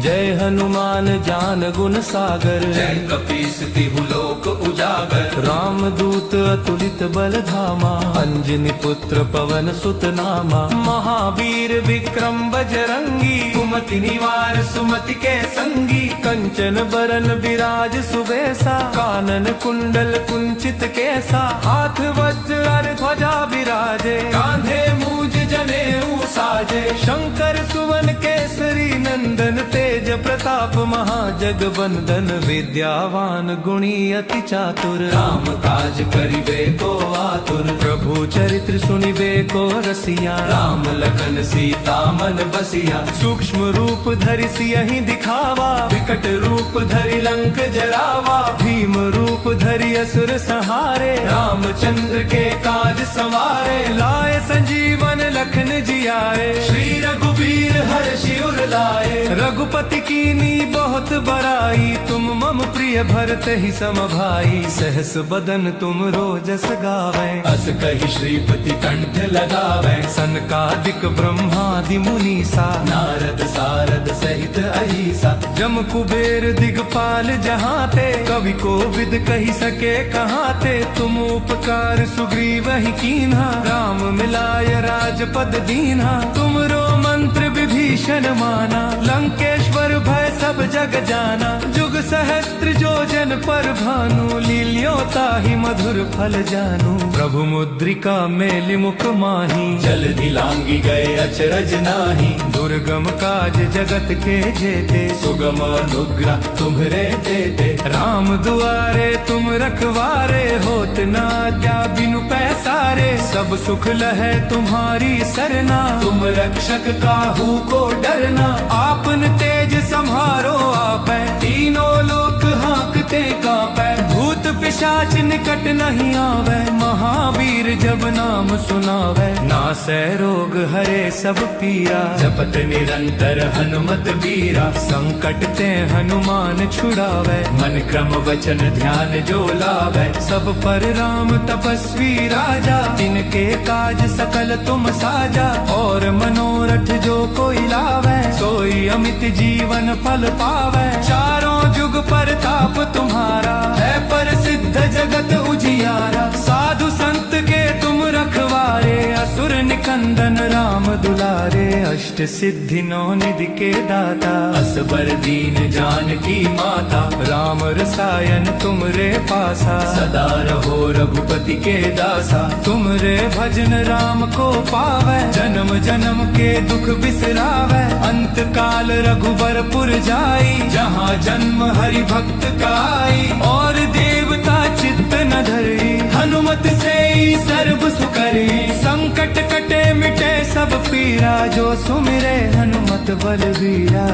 जय हनुमान ज्ञान गुण सागर, जय कपीस तिहु लोक उजागर, रामदूत अतुलित बल धामा, अंजनी पुत्र पवन सुत नामा, महावीर विक्रम बजरंगी, कुमति निवार सुमति के संगी, कंचन बरन विराज सुबेसा, कानन कुंडल कुंचित केसा, हाथ वज्र और ध्वजा विराजे, कांधे मूज जनेऊ साजे, शंकर सुवन केसरी नंदन, तेज प्रताप महा महाजगबंदन विद्यावान गुणी अति चातुर राम काज करिबे को आतुर प्रभु चरित्र सुनिबे को रसिया राम लखन सीता मन बसिया सूक्ष्म रूप धरि सियहि दिखावा विकट रूप धरि लंक जरावा भीम रूप धरि असुर संहारे रामचंद्र के काज संवारे लाए संजीवन लखन जियाए श्री रघुबीर हर्षि उर लाए रघुपति कीनी बहुत बड़ाई तुम मम प्रिय भरत ही सम भाई सहस बदन तुम रोजस गावे अस कहि श्रीपति कंठ लगावे सनकादिक ब्रह्मादि मुनीसा नारद सारद सहित अहिसा जम कुबेर दिगपाल जहाँ ते कवि को विद कही सके कहाँ ते तुम उपकार सुग्रीव ही कीन्हा राम मिलाय राजपद दीन्हा तुमरो मंत्र विभीषण माना लंकेश्वर भय सब जग जाना जुग सहस्त्र जो जन पर भानु लील्यो ताहि मधुर फल जानू प्रभु मुद्रिका मेलि मुख माही जल दिलांगी गए अचरज नाही दुर्गम काज जगत के जेते सुगम अनुग्रह तुम्हरे देते राम दुआरे तुम रखवारे होत ना क्या बिनु पैसारे सब सुख लहे तुम्हारी सरना तुम रक्षक काहू को डरना आपन तेज सम्हारो आपै तीनों लोक हाँकते कांपै भूत पिशाच निकट नहीं आवे महावीर जब नाम सुनावे नासै रोग हरे सब पीरा जपत निरंतर हनुमत बीरा संकट ते हनुमान छुड़ावे मन क्रम वचन ध्यान जो लावे सब पर राम तपस्वी राजा जिनके काज सकल तुम साजा और मनोरथ जो कोई लावे सोई अमित जीवन फल पावे चारों जुग परताप तुम्हारा है प्रसिद्ध जगत उजियारा साधु संत के तुम रखवारे असुर निकंदन राम दुलारे अष्ट सिद्धि नौ निधि के दाता असबर दीन जानकी माता राम रसायन तुमरे पासा सदा रहो रघुपति के दासा तुमरे भजन राम को पावे जन्म जन्म के दुख बिसरावे अंत काल रघुबरपुर जाई जहाँ जन्म हरि भक्त काई और देवता चित्त न धरी हनुमत से ही सर्व सुकरी संकट कटे मिटे सब पीरा जो सुमिरे हनुमत बलवीरा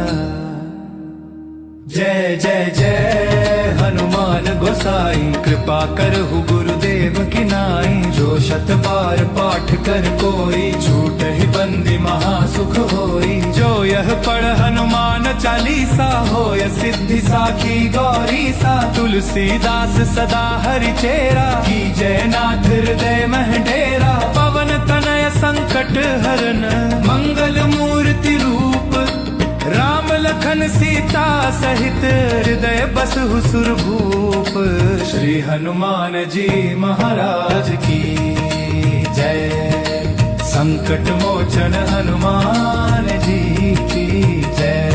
जय जय जय हनुमान गोसाई कृपा करहु गुरुदेव की नाई जो शत बार पाठ कर कोई छूट ही बंदी महासुख होई जो यह पढ़ हनुमान चालीसा होय सिद्धि साखी गौरी सा तुलसीदास सदा हरि चेरा की जय नाथ हृदय मह डेरा पवन तनय संकट हरन मंगल मूर्ति रूप राम लखन सीता सहित हृदय बसहु सुरभूप श्री हनुमान जी महाराज की जय संकट मोचन हनुमान जी की जय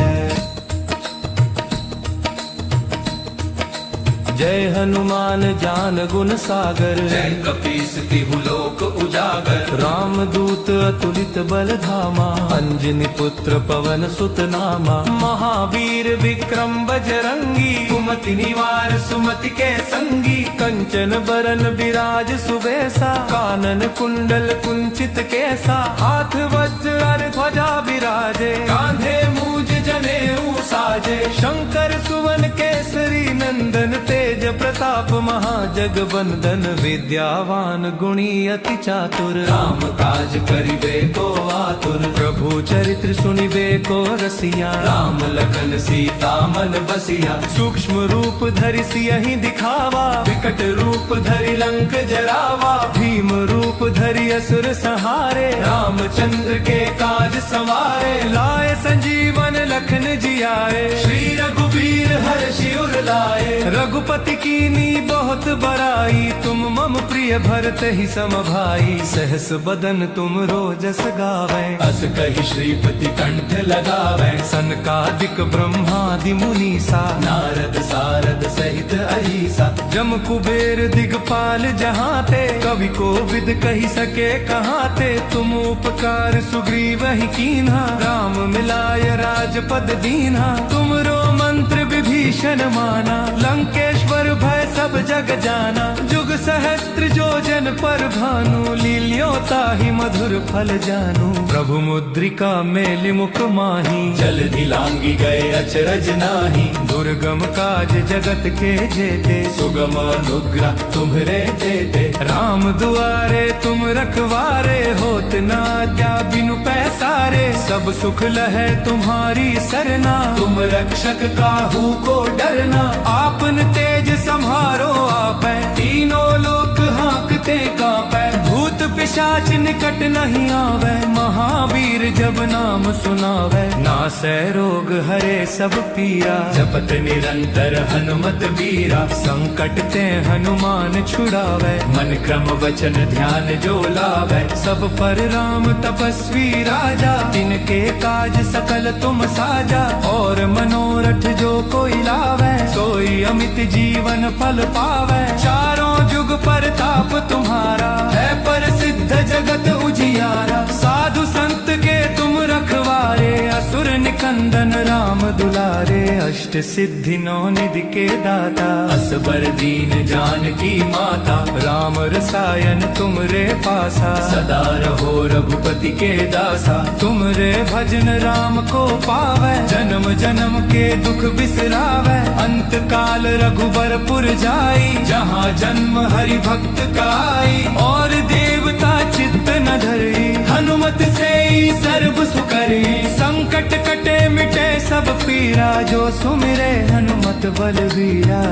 जय हनुमान ज्ञान गुण सागर जय कपीस तिहु लोक उजागर राम दूत अतुलित बल धामा अंजनी पुत्र पवन सुत नामा महावीर विक्रम बजरंगी कुमति निवार सुमति के संगी कंचन बरन विराज सुबेसा कानन कुंडल कुंचित केसा हाथ वज्र ध्वजा विराजे कांधे मूज जनेऊ साजे शंकर सुवन केसरी नंदन तेज प्रताप महाजगबंदन विद्यावान गुणी अति चातुर राम काज करिबे को आतुर प्रभु चरित्र सुनिबे को रसिया राम लखन सीता मन बसिया सूक्ष्म रूप धरि सियहि दिखावा विकट रूप धरि लंक जरावा भीम रूप धरि असुर संहारे रामचंद्र के काज संवारे लाए संजीवन लखन जियाए श्री रघुबीर हर्षि उर लाए रघुपति कीनी बहुत बड़ाई तुम मम प्रिय भरत ही सम भाई सहस बदन तुम रोजस गावे अस कहि श्रीपति कंठ लगावे सनकादिक ब्रह्मादि मुनीसा नारद सारद सहित अहिसा जम कुबेर दिगपाल जहाँ ते कवि को विद कही सके कहाँ ते तुम उपकार सुग्रीव ही कीन्हा राम मिलाय राजपद दीन्हा तुमरो मंत्र विभीषण विभीषण माना, लंकेश्वर भय सब जग जाना। जुग सहस्त्र जो जन पर भानु, लील्योता ही मधुर फल जानू। प्रभु मुद्रिका मेलि मुख माही, जल्दी लांगी गए अचरज नाही। दुर्गम काज जगत के जेते, सुगम अनुग्रह तुम्हरे देते। राम दुआरे तुम रखवारे, होत न आज्ञा बिनु पैसारे। सब सुख लहे तुम्हारी सरना, तुम रक्षक काहू को डरना। आपन तेज सम्हारो आपै, तीनों लोक हाँकते कांपै। भूत पिशाच निकट नहीं आवे, महावीर जब नाम सुनावे। नासै रोग हरे सब पीरा, जपत निरंतर हनुमत बीरा। संकट ते हनुमान छुड़ावे। मन क्रम वचन ध्यान जो लावे। सब पर राम तपस्वी राजा, तिनके काज सकल तुम साजा। और मनोरथ जो कोई लावे, सोई अमित जीवन फल पावे। चारों जुग परताप तुम्हारा, है प्रसिद्ध जगत उजियारा। साधु संत के तुम रखवारे, असुर निकंदन राम दुलारे। अष्ट सिद्धि नौ निधि के दाता, असबर दीन जानकी माता। राम रसायन तुमरे पासा, सदा रहो रघुपति के दासा। तुमरे भजन राम को पावे, जन्म जन्म के दुख बिसरावे। अंत काल रघुबरपुर जाई, जहाँ जन्म हरि भक्त काई। और देवता चित्त न धरी, हनुमत से ही सर्व सुकरी। संकट कटे मिटे सब पीरा, जो सुमिरे हनुमत बलवीरा।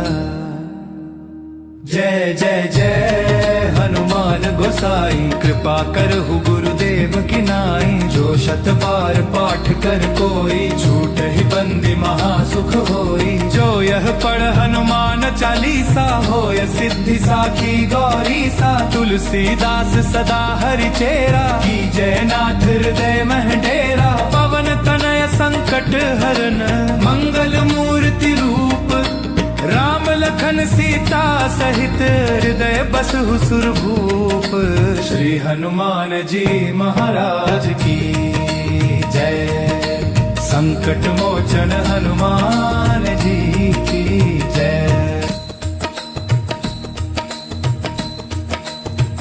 जय जय जय हनुमान गोसाई, कृपा करहु गुरुदेव की नाई। जो शत बार पाठ कर कोई, झूठ ही बंदी महासुख होई। जो यह पढ़ हनुमान चालीसा, होय सिद्धि साखी गौरी सा। तुलसीदास सदा हरि चेरा, की जय नाथ हृदय मह डेरा। पवन तनय संकट हरन, मंगल मूर्ति रूप। राम लखन सीता सहित, हृदय बसहु सुरभूप। श्री हनुमान जी महाराज की जय। संकट मोचन हनुमान जी की जय।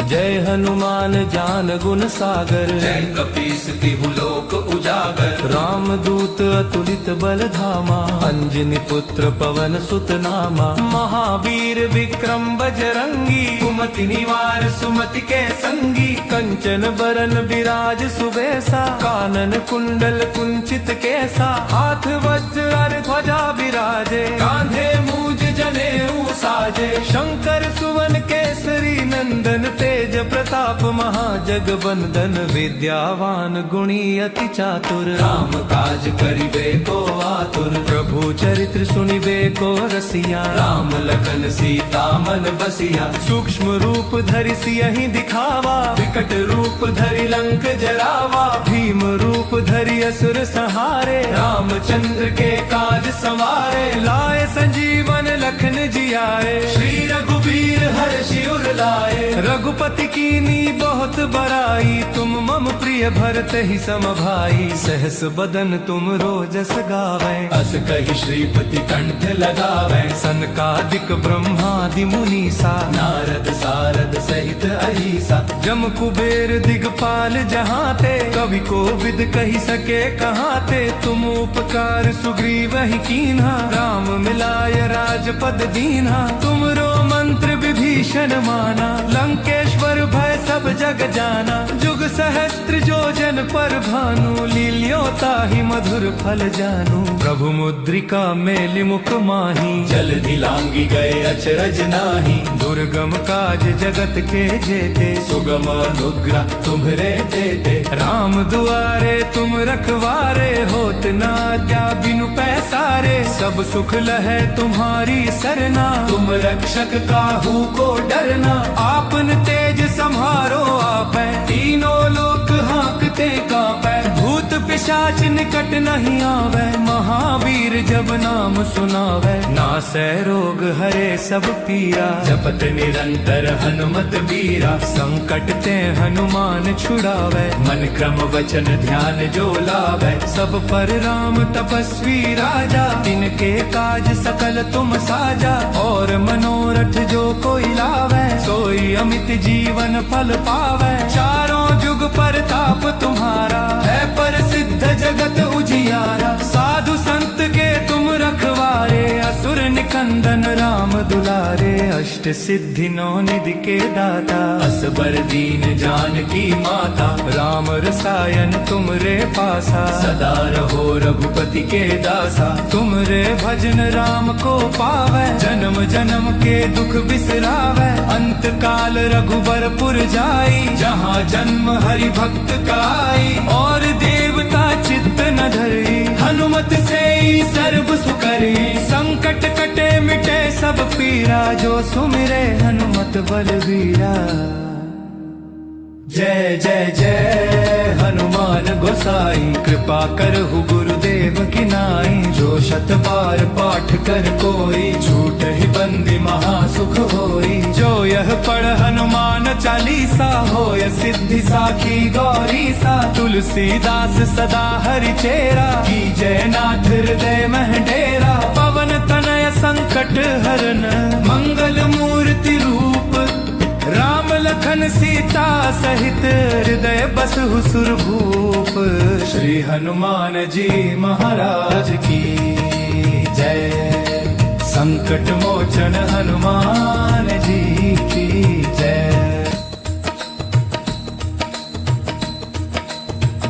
जय हनुमान ज्ञान गुण सागर, जय कपीस तिहु लोक उजागर। राम दूत अतुलित बल धामा, अंजनी पुत्र पवन सुत नामा। महावीर विक्रम बजरंगी, कुमति निवार सुमति के संगी। कंचन बरन विराज सुबेसा, कानन कुंडल कुंचित केसा। हाथ वज्र ध्वजा विराजे, कांधे मूज जनेऊ साजे। शंकर सुवन केसरी नंदन, तेज प्रताप महाजगबंदन। विद्यावान गुणी अति चातुर, राम काज करिबे को आतुर। प्रभु चरित्र सुनिबे को रसिया। राम लखन सीता मन बसिया। सूक्ष्म रूप धरि सियहि दिखावा, विकट रूप धरि लंक जरावा। भीम रूप धरि असुर संहारे, रामचंद्र के काज संवारे। लाए संजीवन लखन जियाए, श्री रघुबीर हर्षि उर लाए। रघुपति कीनी बहुत बड़ाई, तुम मम प्रिय भरत ही सम भाई। सहस बदन तुम रोजस गावे, अस कहि श्रीपति कंठ लगावे। सनकादिक ब्रह्मादि मुनीसा, नारद सारद सहित अहिसा। जम कुबेर दिगपाल जहाँ ते, कवि को विद कही सके कहाँ ते। तुम उपकार सुग्रीव ही कीन्हा, राम मिलाय राजपद दीन्हा। तुमरो मंत्र विभीषण माना, लंकेश्वर भय सब जग जाना। जुग सहस्त्र जो जन पर भानु, लील्योता ही मधुर फल जानू। प्रभु मुद्रिका मेलि मुख माही, जल्दी लांगी गए अचरज नाही। दुर्गम काज जगत के जेते, सुगम अनुग्रह तुम्हरे देते। राम दुआरे तुम रखवारे, होत न आज्ञा बिनु पैसारे। सब सुख लहे तुम्हारी सरना, तुम रक्षक काहू को डरना। आपन तेज सम्हारो आपै, तीनों लोक हाँकते कांपै। भूत पिशाच निकट नहीं आवे, महावीर जब नाम नाम सुनावे, नासै रोग हरे सब पीरा। जपत निरंतर हनुमत बीरा, संकट ते हनुमान छुड़ावे, मन क्रम वचन ध्यान जो लावे। सब पर राम तपस्वी राजा, तिनके काज सकल तुम साजा। और मनोरथ जो कोई लावे, सोई अमित जीवन फल पावे। चारों जुग परताप तुम्हारा, है प्रसिद्ध जगत उजियारा। साधु संत के तुम रखवारे, असुर निकंदन राम दुलारे। अष्ट सिद्धि नौ निधि के दाता, असबर दीन जानकी माता। राम रसायन तुम रे पासा, सदा रहो रघुपति के दासा। तुम रे भजन राम को पावे, जन्म जन्म के दुख बिसरावे। अंत काल रघुबरपुर जाई, जहाँ जन्म हरि भक्त का आई। और देवता चित्त न धरी, हनुमत से ही सर्व सुकरी। संकट कटे मिटे सब पीरा, जो सुमिरे हनुमत बलबीरा। जय जय जय हनुमान गोसाई, कृपा करहु गुरुदेव की नाई। जो शत बार पाठ कर कोई, झूठ ही बंदी महासुख होई। जो यह पढ़ हनुमान चालीसा, होय सिद्धि साखी गौरी सा। तुलसीदास सदा हरि चेरा, की जय नाथ हृदय मह डेरा। पवन तनय संकट हरन, मंगल मूर्ति रूप। राम लखन सीता सहित, हृदय बसहु सुरभूप। श्री हनुमान जी महाराज की जय। संकट मोचन हनुमान जी की जय।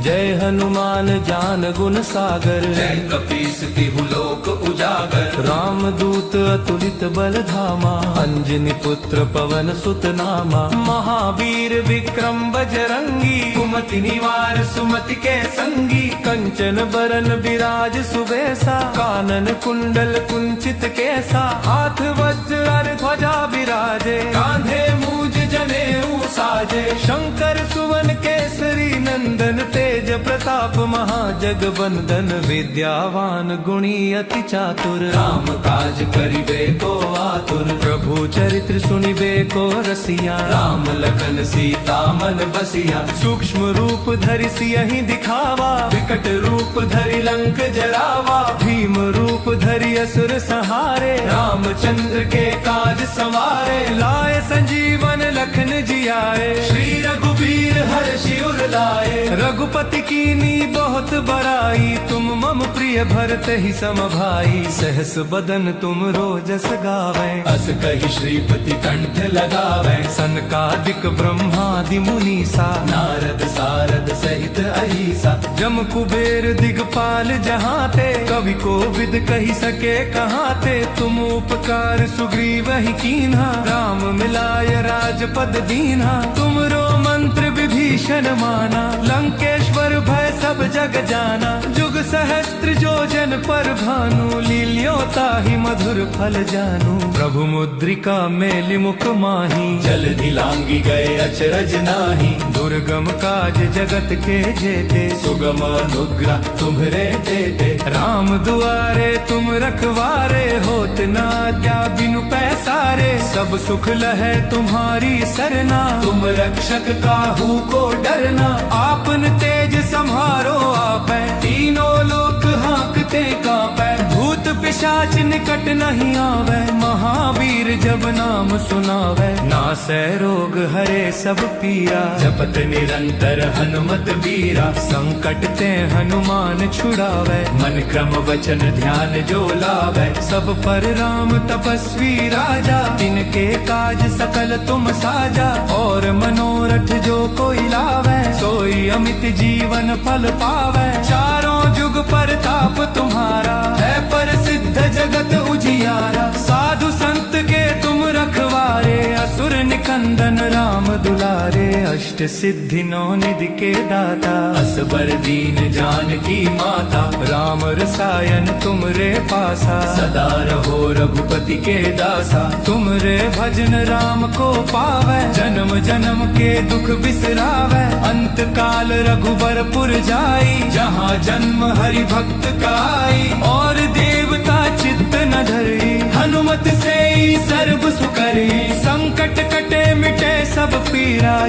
जय हनुमान ज्ञान गुण सागर, जय कपीस तिहु लोक उजागर। राम दूत अतुलित बल धामा, अंजनी पुत्र पवन सुत नामा। महावीर विक्रम बजरंगी, कुमति निवार सुमति के संगी। कंचन बरन विराज सुबेसा, कानन कुंडल कुंचित केसा। हाथ वज्र ध्वजा विराजे, कांधे मूज जनेऊ साजे। शंकर सुवन केसरी नंदन, तेज प्रताप महाजगबंदन। विद्यावान गुणी अति चातुर, राम काज करिबे को आतुर। प्रभु चरित्र सुनिबे को रसिया। राम लखन सीता मन बसिया। सूक्ष्म रूप धरि सियहि दिखावा, विकट रूप धरि लंक जरावा। भीम रूप धरि असुर संहारे। रामचंद्र के काज सवारे। लाए संजीवन लखन जियाए, श्री रघुबीर हर्षि उर लाए। रघुपति कीनी बहुत बड़ाई, तुम मम प्रिय भरत ही सम भाई। सहस बदन तुम रोजस गावे, अस कहि श्रीपति कंठ लगावे। सनकादिक ब्रह्मादि मुनीसा, नारद सारद सहित अहिसा। जम कुबेर दिगपाल जहाँ ते, कवि को विद कही सके कहाँ ते। तुम उपकार सुग्रीव ही कीन्हा, राम मिलाय राजपद दीन्हा। तुमरो मंत्र विभीषण माना, लंकेश्वर भय सब जग जाना। जुग सहस्त्र जो जन पर भानु, लील्योता ही मधुर फल जानू। प्रभु मुद्रिका मेलि मुख माही, जलधि लांगी गए अचरज नाही। दुर्गम काज जगत के जेते, सुगम अनुग्रह तुम्हरे देते। राम दुआरे तुम रखवारे, होत न क्या बिनु पैसारे। सब सुख लहे तुम्हारी सरना, तुम रक्षक काहू को डरना। आपन तेज सम्हारो आपै, तीनों लोक हाँकते कांपै। भूत पिशाच निकट नहीं आवे, महावीर जब नाम सुनावे। नासै रोग हरे सब पीरा, जपत निरंतर हनुमत बीरा। संकट ते हनुमान छुड़ावे, मन क्रम वचन ध्यान जो लावे। सब पर राम तपस्वी राजा, तिनके काज सकल तुम साजा। और मनोरथ जो कोई लावे, सोई अमित जीवन फल पावे। चारों जुग परताप तुम्हारा, है प्रसिद्ध जगत उजियारा। साधु संत के तुम रखवारे, असुर निकंदन राम दुलारे। अष्ट सिद्धि नौ निधि के दाता, असबर दीन जानकी माता। राम रसायन तुम रे पासा, सदा रहो रघुपति के दासा। तुम रे भजन राम को पावे, जन्म जन्म के दुख बिसरावे। अंत काल रघुबरपुर जाई, जहाँ जन्म हरि भक्त का आई। और देवता चित्त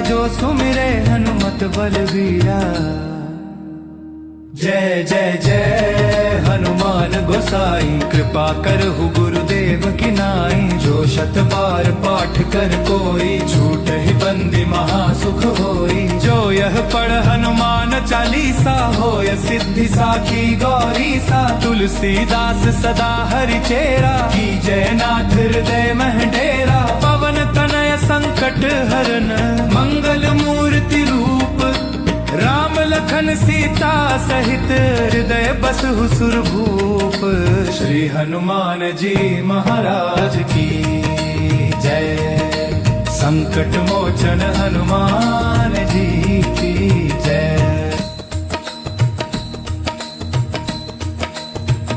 जो सुमिरे हनुमत बलबीरा। जय जय जय हनुमान गोसाई, कृपा करहु गुरुदेव की नाई। जो शत बार पाठ कर कोई, छूट ही बंदी महासुख होई। जो यह पढ़ हनुमान चालीसा, होय सिद्धि साखी गौरी सा। तुलसीदास सदा हरि चेरा, की जय नाथ हृदय मह डेरा। पवन तनय संकट हरन, मंगल मूर्ति रूप। राम लखन सीता सहित, हृदय बसहु सुरभूप। श्री हनुमान जी महाराज की जय। संकट मोचन हनुमान जी की जय।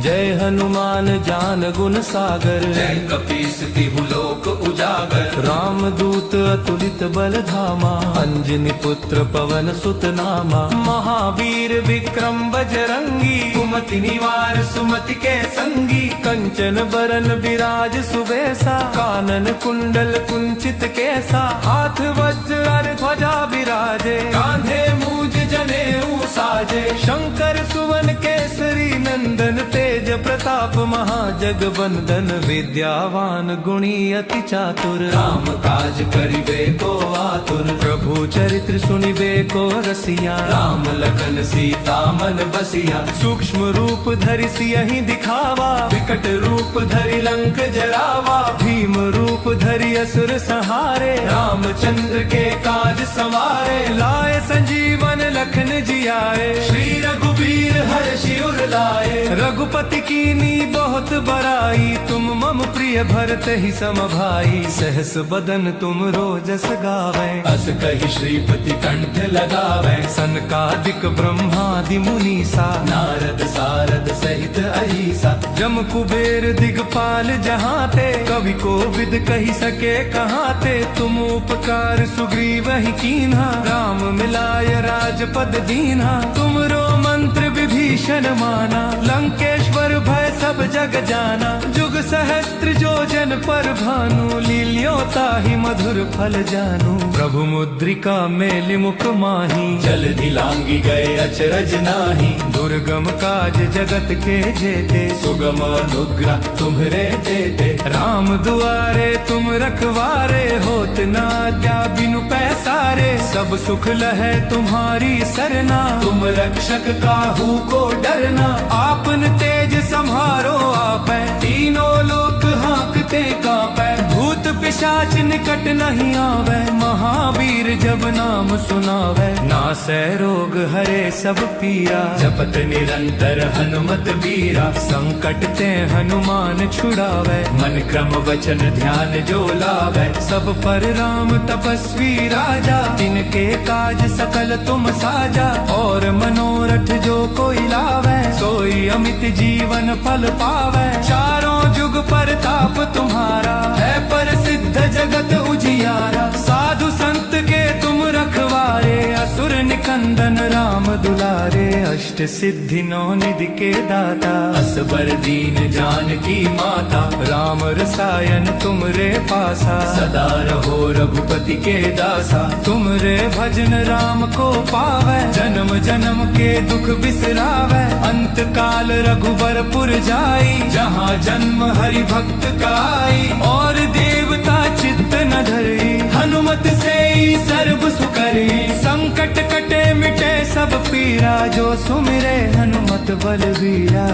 जय हनुमान ज्ञान गुण सागर, जय कपीस तिहु लोक उजागर। राम दूत अतुलित बल धामा, अंजनी पुत्र पवन सुत नामा। महावीर विक्रम बजरंगी, कुमति निवार सुमति के संगी। कंचन बरन विराज सुबेसा, कानन कुंडल कुंचित केसा। हाथ वज्र ध्वजा विराजे, कांधे मूज जनेऊ साजे। शंकर सुवन केसरी नंदन, तेज प्रताप महाजगबंदन। विद्यावान गुणी अति चातुर, राम काज करिबे को आतुर। प्रभु चरित्र सुनिबे को रसिया। राम लखन सीता मन बसिया। सूक्ष्म रूप धरि सियहि दिखावा, विकट रूप धरि लंक जरावा। भीम रूप धरि असुर संहारे, रामचंद्र के काज संवारे। लाए संजीवन लखन जियाए, श्री रघुबीर हर्षि उर लाए। रघुपति कीनी बहुत बड़ाई, तुम मम प्रिय भरत ही सम भाई। सहस बदन तुम रोजस गावे, अस कहि श्रीपति कंठ लगावे। सनकादिक ब्रह्मादि मुनीसा, नारद सारद सहित अहिसा। जम कुबेर दिगपाल जहाँ ते, कवि को विद कही सके कहाँ ते। तुम उपकार सुग्रीव ही कीन्हा, राम मिलाय राजपद दीन्हा। तुमरो मंत्र विभीषण माना, लंकेश्वर भय सब जग जाना। जुग सहस्त्र जो जन पर भानु, लील्यो ताहि मधुर फल जानू। प्रभु मुद्रिका मेलि मुख माही, जलधि लांगी गए अचरज नाही। दुर्गम काज जगत के जेते, सुगम अनुग्रह तुम्हरे देते। राम दुआरे तुम रखवारे, होत न आज्ञा बिनु पैसारे। सब सुख लहै तुम्हारी सरना, तुम रक्षक काहू को डरना। आपन तेज सम्हारो आपै, तीनों लोक हाँकते कांपै। भूत पिशाच निकट नहीं आवे, महावीर जब नाम सुनावे। नासै रोग हरे सब पीरा, जपत निरंतर हनुमत बीरा। संकट ते हनुमान छुड़ावे। मन क्रम वचन ध्यान जो लावे। सब पर राम तपस्वी राजा, तिनके काज सकल तुम साजा। और मनोरथ जो कोई लावे, सोई अमित जीवन फल पावे। चारों जुग परताप तुम्हारा, है प्रसिद्ध जगत उजियारा। साधु संत के तुम रखवारे, असुर निकंदन राम दुलारे। अष्ट सिद्धि नौ निधि के दाता, असबर दीन जानकी माता। राम रसायन तुमरे पासा, सदा रहो रघुपति के दासा। तुमरे भजन राम को पावे, जन्म जन्म के दुख बिसरावे। अंत काल रघुबरपुर जाई, जहाँ जन्म हरि भक्त काई। और देवता चित्त न धरी, हनुमत से ही सर्व सुकरी। संकट कटे मिटे सब पीरा, जो सुमिरे हनुमत बलबीरा।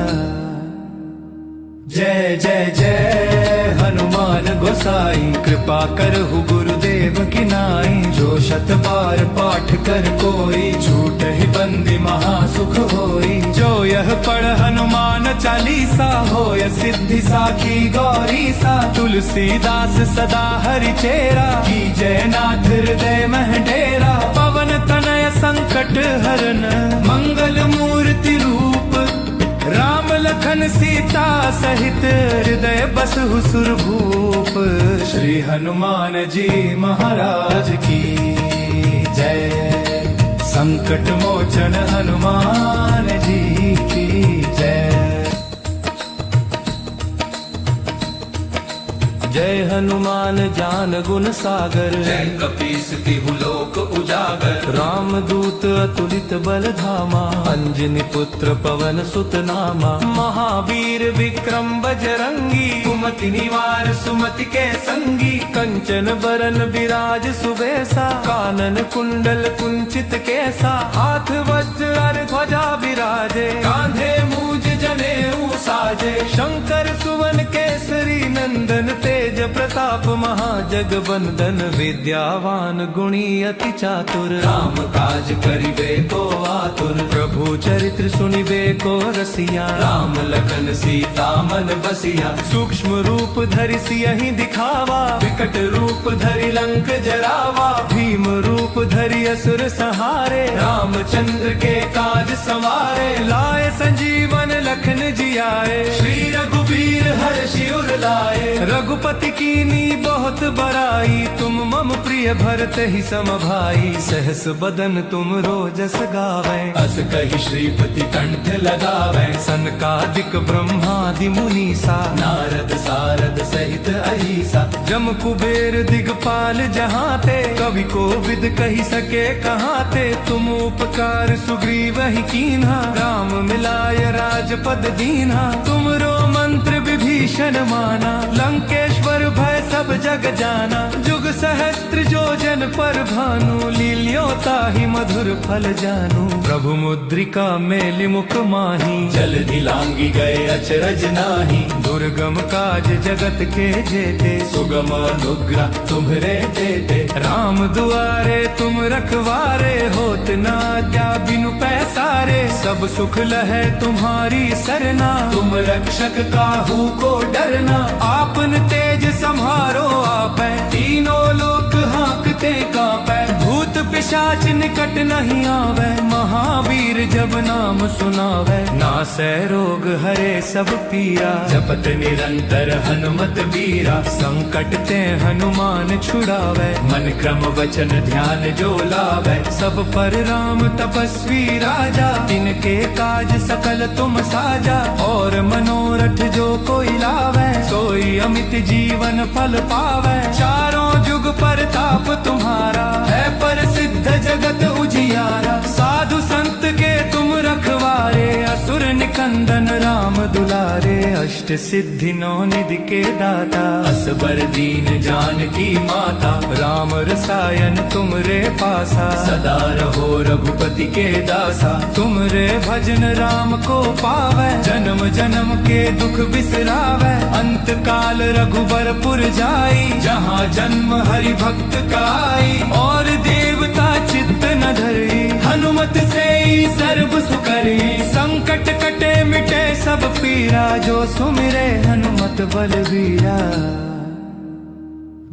जय जय जय हनुमान गोसाई, कृपा करहु गुरुदेव की नाई। जो शत बार पाठ कर कोई, छूट ही बंदी महासुख होई। जो यह पढ़ हनुमान चालीसा, होय सिद्धि साखी गौरी सा। तुलसीदास सदा हरि चेरा, की जय नाथ हृदय मह डेरा। पवन तनय संकट हरन, मंगल मूर्ति रूप। राम लखन सीता सहित, हृदय बसहु सुरभूप। श्री हनुमान जी महाराज की जय। संकट मोचन हनुमान जी की जय। जय हनुमान ज्ञान गुण सागर, जय कपीस तिहु लोक उजागर, रामदूत अतुलित बल धामा, अंजनी पुत्र पवन सुत नामा, महावीर विक्रम बजरंगी, कुमति निवार सुमति के संगी, कंचन बरन विराज सुबेसा, कानन कुंडल कुंचित केसा, हाथ वज्र और ध्वजा विराजे, कांधे मूज जनेऊ साजे, शंकर सुवन केसरी नंदन, तेज प्रताप महाजगबंदन, विद्यावान गुणी अति चातुर, राम काज करिबे को आतुर, प्रभु चरित्र सुनिबे को रसिया, राम लखन सीता मन बसिया, सूक्ष्म रूप धरि सियहि दिखावा, विकट रूप धरि लंक जरावा, भीम रूप धरि असुर संहारे, रामचंद्र के काज संवारे, लाए संजीवन लखन जियाए, श्री रघुबीर हर्षि उर लाए, रघुपति कीनी बहुत बड़ाई, तुम मम प्रिय भरत ही सम भाई, सहस बदन तुम रोजस गावे, अस कहि श्रीपति कंठ लगावे, सनकादिक ब्रह्मादि मुनीसा, नारद सारद सहित अहिसा, जम कुबेर दिगपाल जहाते, कवि को विद कही सके कहाते, तुम उपकार सुग्रीव ही कीन्हा, राम मिलाय राजपद दीन्हा, तुमरो मंत्र विभीषण माना, लंकेश्वर भय सब जग जाना, जुग सहस्त्र जो जन पर भानु, लील्योता ही मधुर फल जानू, प्रभु मुद्रिका मेलि मुख माही, जल्दी लांगी गए अचरज नाही, दुर्गम काज जगत के जेते, सुगम अनुग्रह तुम्हरे देते, राम दुआरे तुम रखवारे, होत न आज्ञा बिनु पैसारे, सब सुख लहे तुम्हारी सरना, तुम रक्षक काहू को डरना, आपन तेज सम्हारो आपै, तीनों लोक हाँकते कांपै, भूत पिशाच निकट नहीं आवे, महावीर जब नाम सुनावे, नासै रोग हरे सब पीरा, जपत निरंतर हनुमत बीरा, संकट ते हनुमान छुड़ावे, मन क्रम वचन ध्यान जो लावे, सब पर राम तपस्वी राजा, तिनके काज सकल तुम साजा, और मनोरथ जो कोई लावे, सोई अमित जीवन फल पावे, चारों जुग परताप तुम्हारा, है प्रसिद्ध जगत उजियारा, साधु संत के तुम रखवारे, असुर निकंदन राम दुलारे, अष्ट सिद्धि नौ निधि के दाता, असबर दीन जानकी माता, राम रसायन तुमरे पासा, सदा रहो रघुपति के दासा, तुमरे भजन राम को पावे, जन्म जन्म के दुख बिसरावे, अंत काल रघुबरपुर जाई, जहाँ जन्म हरि भक्त काई, और देवता चित्त न धरी, हनुमत से ही सर्व सुकरी, संकट कटे मिटे सब पीरा, जो सुमिरे हनुमत बलवीरा,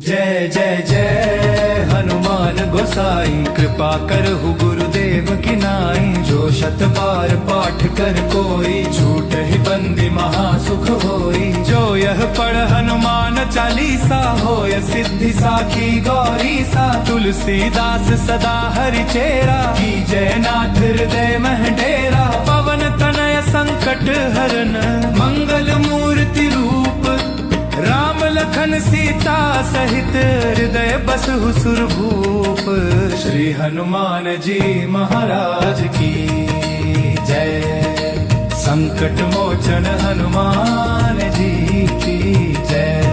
जय जय जय हनुमान गोसाई, कृपा करहु गुरुदेव की नाई, जो शत बार पाठ कर कोई, झूठ ही बंदी महासुख होई, जो यह पढ़ हनुमान चालीसा, होय सिद्धि साखी गौरी सा, तुलसीदास सदा हरि चेरा, की जयनाथ हृदय मह डेरा, पवन तनय संकट हरन, मंगल मूर्ति रूप, राम लखन सीता सहित, हृदय बसहु सुरभूप, श्री हनुमान जी महाराज की जय, संकट मोचन हनुमान जी की जय।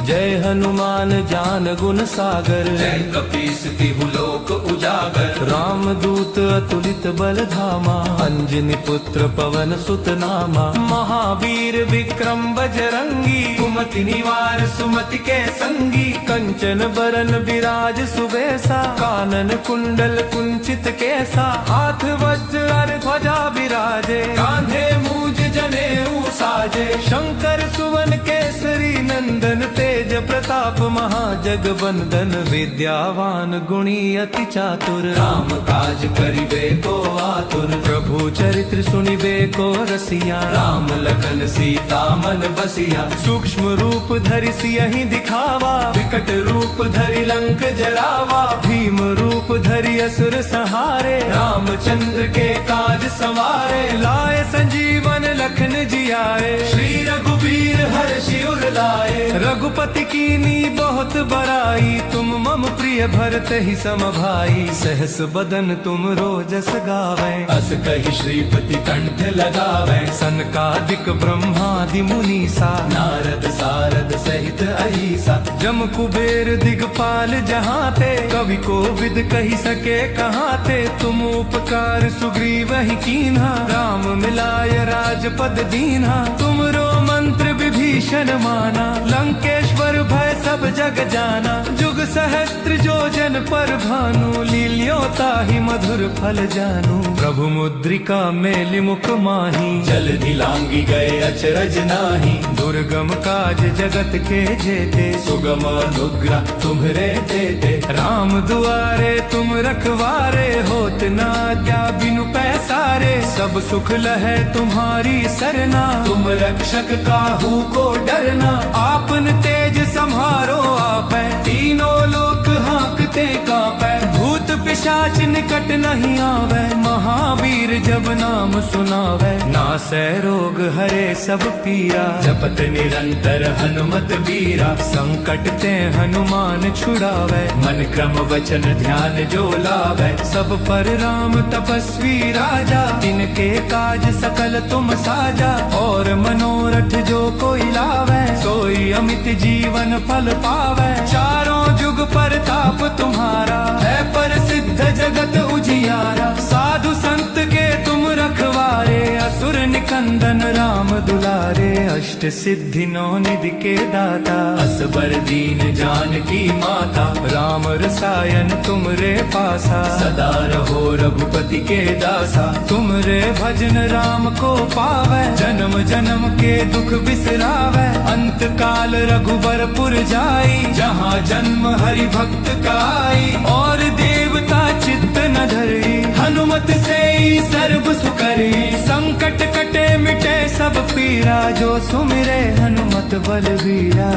जय हनुमान ज्ञान गुण सागर, जय कपीस तिहु लोक उजागर, रामदूत अतुलित बल धामा, अंजनी पुत्र पवन सुत नामा, महावीर विक्रम बजरंगी, कुमति निवार सुमति के संगी, कंचन बरन विराज सुबेसा, कानन कुंडल कुंचित केसा, हाथ वज्र और ध्वजा विराजे, कांधे मूज जनेऊ साजे, शंकर सुवन केसरी नंदन, तेज प्रताप महाजगबंदन, विद्यावान गुणी अति चातुर, राम काज करिबे को आतुर, प्रभु चरित्र सुनिबे को रसिया, राम लखन सीता मन बसिया, सूक्ष्म रूप धरि सियहि दिखावा, विकट रूप धरि लंक जरावा, भीम रूप धरि असुर संहारे, रामचंद्र के काज संवारे, लाए संजीवन लखन जिया आए। श्री रघुबीर हर्षि उर लाए। रघुपति कीनी बहुत बड़ाई, तुम मम प्रिय भरत ही सम भाई। सहस बदन तुम रोजस गावे, अस कहि श्रीपति कंठ लगावे। सनकादिक ब्रह्मादि मुनीसा, नारद सारद सहित अहिसा। जम कुबेर दिगपाल जहाँ ते, कवि को विद कही सके कहाँ ते। तुम उपकार सुग्रीव ही कीन्हा, राम मिलाय राजपद दीन्हा। तुमरो मंत्र विभीषण माना, लंकेश्वर भय सब जग जाना। जुग सहस्त्र जो जन पर भानु, लील्यो ताहि मधुर फल जानू। प्रभु मुद्रिका मेलि मुख माही, जलधि लांगी गए अचरज नाही। दुर्गम काज जगत के जेते, सुगम अनुग्रह तुम्हरे देते। राम दुआरे तुम रखवारे, होत ना क्या बिनु पैसारे। सब सुख लहे तुम्हारी सरना, तुम रक्षक काहू को डरना। आपन तेज सम्हारो आपै, तीनों लोक हाँकते कांपै। भूत पिशाच निकट नहीं आवे। महावीर जब नाम सुनावे, नासै रोग हरे सब पीरा। जपत निरंतर हनुमत बीरा। संकट ते हनुमान छुड़ावे, मन क्रम वचन ध्यान जो लावे। सब पर राम तपस्वी राजा। तिनके काज सकल तुम साजा, और मनोरथ जो कोई लावे। सोई अमित जीवन फल पावे। चारों जुग परताप तुम्हारा, है प्रसिद्ध जगत उजियारा। साधु संत के तुम रखवारे, असुर निकंदन राम दुलारे। अष्ट सिद्धि नौ निधि के दाता, असबर दीन जानकी माता। राम रसायन तुमरे पासा। सदा रहो रघुपति के दासा। तुमरे भजन राम को पावे, जन्म जन्म के दुख बिसरावे। अंत काल रघुबरपुर जाई, जहाँ जन्म हरि भक्त काई। और देवता चित्त न धरी, हनुमत से ही सर्व सुकरी। संकट कटे मिटे सब पीरा, जो सुमिरे हनुमत बलवीरा।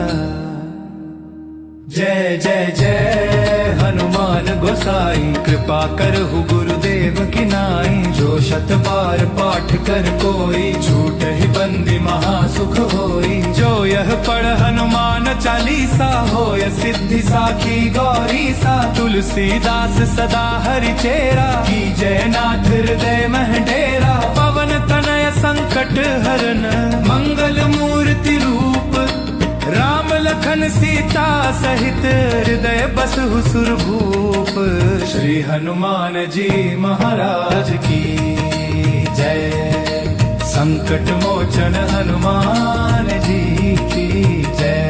जय जय जय हनुमान गोसाई, कृपा करहु गुरुदेव की नाई। जो शत बार पाठ कर कोई, झूठ ही बंदी महासुख होई। जो यह पढ़ हनुमान चालीसा, होय सिद्धि साखी गौरी सा। तुलसीदास सदा हरि चेरा, की जय नाथ हृदय मह डेरा। पवन तनय संकट हरन, मंगल मूर्ति रूप। राम लखन सीता सहित, हृदय बसहु सुरभूप। श्री हनुमान जी महाराज की जय। संकट मोचन हनुमान जी की जय।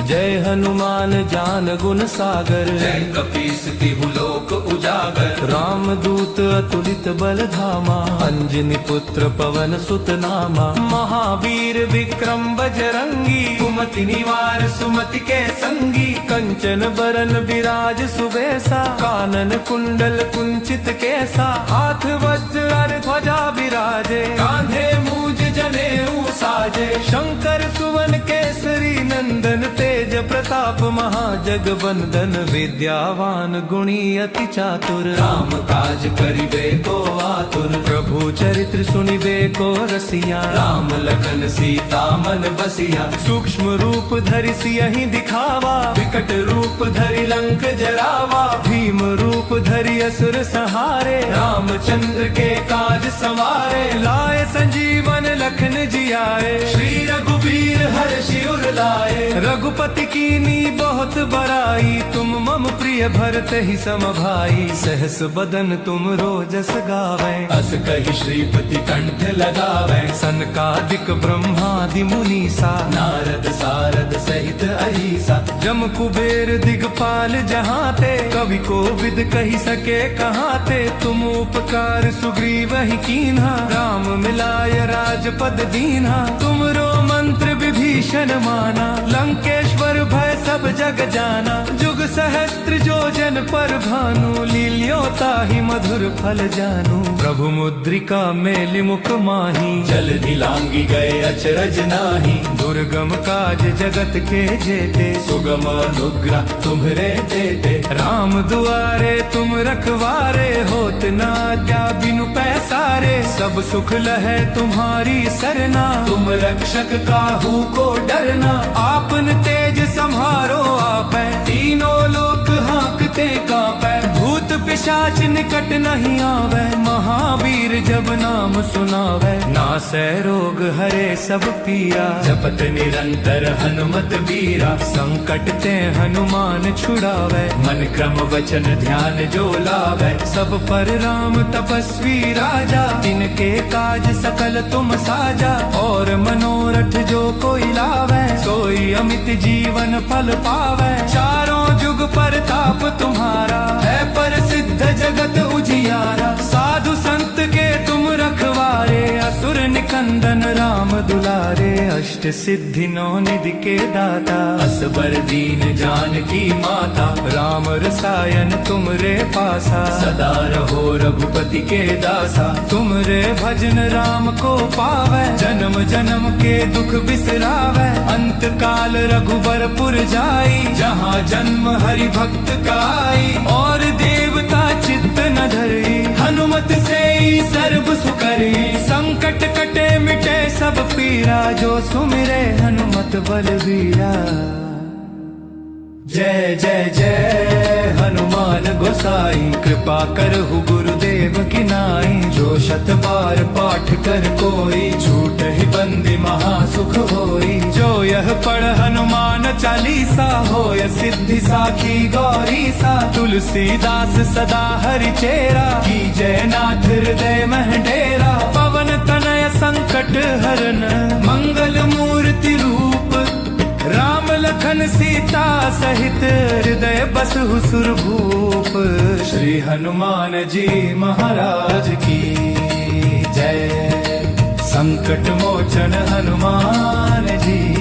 जय हनुमान ज्ञान गुण सागर, जय कपीस तिहु लोक उजागर। राम दूत अतुलित बल धामा, अंजनी पुत्र पवन सुत नामा। महावीर विक्रम बजरंगी, कुमति निवार सुमति के संगी। कंचन बरन विराज सुबेसा, कानन कुंडल कुंचित केसा। हाथ वज्र ध्वजा विराजे, कांधे मूज जनेऊ साजे। शंकर सुवन केसरी नंदन, तेज प्रताप महाजगबंदन। विद्यावान गुणी अति चातुर, राम काज करिबे को आतुर। प्रभु चरित्र सुनिबे को रसिया। राम लखन सीता मन बसिया। सूक्ष्म रूप धरि सियहि दिखावा, विकट रूप धरि लंक जरावा। भीम रूप धरि असुर संहारे, रामचंद्र के काज सवारे। लाए संजीवन लखन जियाए, श्री रघुबीर हर्षि उर लाए। रघुपति कीनी बहुत बड़ाई, तुम मम प्रिय भरत ही सम भाई। सहस बदन तुम रोजस गावे, अस कहि श्रीपति कंठ लगावे। सनकादिक ब्रह्मादि मुनीसा, नारद सारद सहित अहिसा। जम कुबेर दिगपाल जहाँ ते, कवि को विद कही सके कहाँ ते। तुम उपकार सुग्रीव ही कीन्हा, राम मिलाय राजपद दीन्हा। तुमरो मंत्र विभीषण माना, लंकेश्वर भय सब जग जाना। जुग सहस्त्र जो जन पर भानु, लील्यो ताहि मधुर फल जानू। प्रभु मुद्रिका मेलि मुख माही, जलधि लांगी गए अचरज नाही। दुर्गम काज जगत के जेते, सुगम अनुग्रह तुम्हरे देते। राम दुआरे तुम रखवारे, हो होत ना क्या बिनु पैसारे, सब सुख लहे तुम्हारी सरना। तुम रक्षक काहू को डरना, आपन तेज संहारो आपै, तीनों लोक हाँकते कांपै। भूत पिशाच निकट नहीं आवे, महावीर जब नाम सुनावे। नासै रोग हरे सब पीरा, जपत निरंतर हनुमत बीरा। संकट ते हनुमान छुड़ावे, मन क्रम वचन ध्यान जो लावे। सब पर राम तपस्वी राजा, तिनके काज सकल तुम साजा। और मनोरथ जो कोई लावे, सोई अमित जीवन फल पावे। चारों जुग परताप तुम्हारा, है प्रसिद्ध जगत उजियारा। साधु संत के तुम रखवारे, असुर निकंदन राम दुलारे। अष्ट सिद्धि नौ निधि के दाता, असबर दीन जानकी माता। राम रसायन तुम रे पासा, सदा रहो रघुपति के दासा। तुम रे भजन राम को पावे, जन्म जन्म के दुख बिसरावे। अंत काल रघुबरपुर जाई, जहाँ जन्म हरि भक्त काई। और देवता चित्त न धरी, हनुमत से ही सर्व सुकरी। संकट कटे मिटे सब पीरा, जो सुमिरे हनुमत बलबीरा। जय जय जय हनुमान गोसाई, कृपा करहु गुरुदेव की नाई। जो शत बार पाठ कर कोई, छूट ही बंदी महासुख होई। जो यह पढ़ हनुमान चालीसा, होय सिद्धि साखी गौरी सा। तुलसीदास सदा हरि चेरा, की जय नाथ हृदय मह डेरा। पवन तनय संकट हरन, मंगल मूर्ति रूप। राम लखन सीता सहित, हृदय बसहु सुरभूप। श्री हनुमान जी महाराज की जय। संकट मोचन हनुमान जी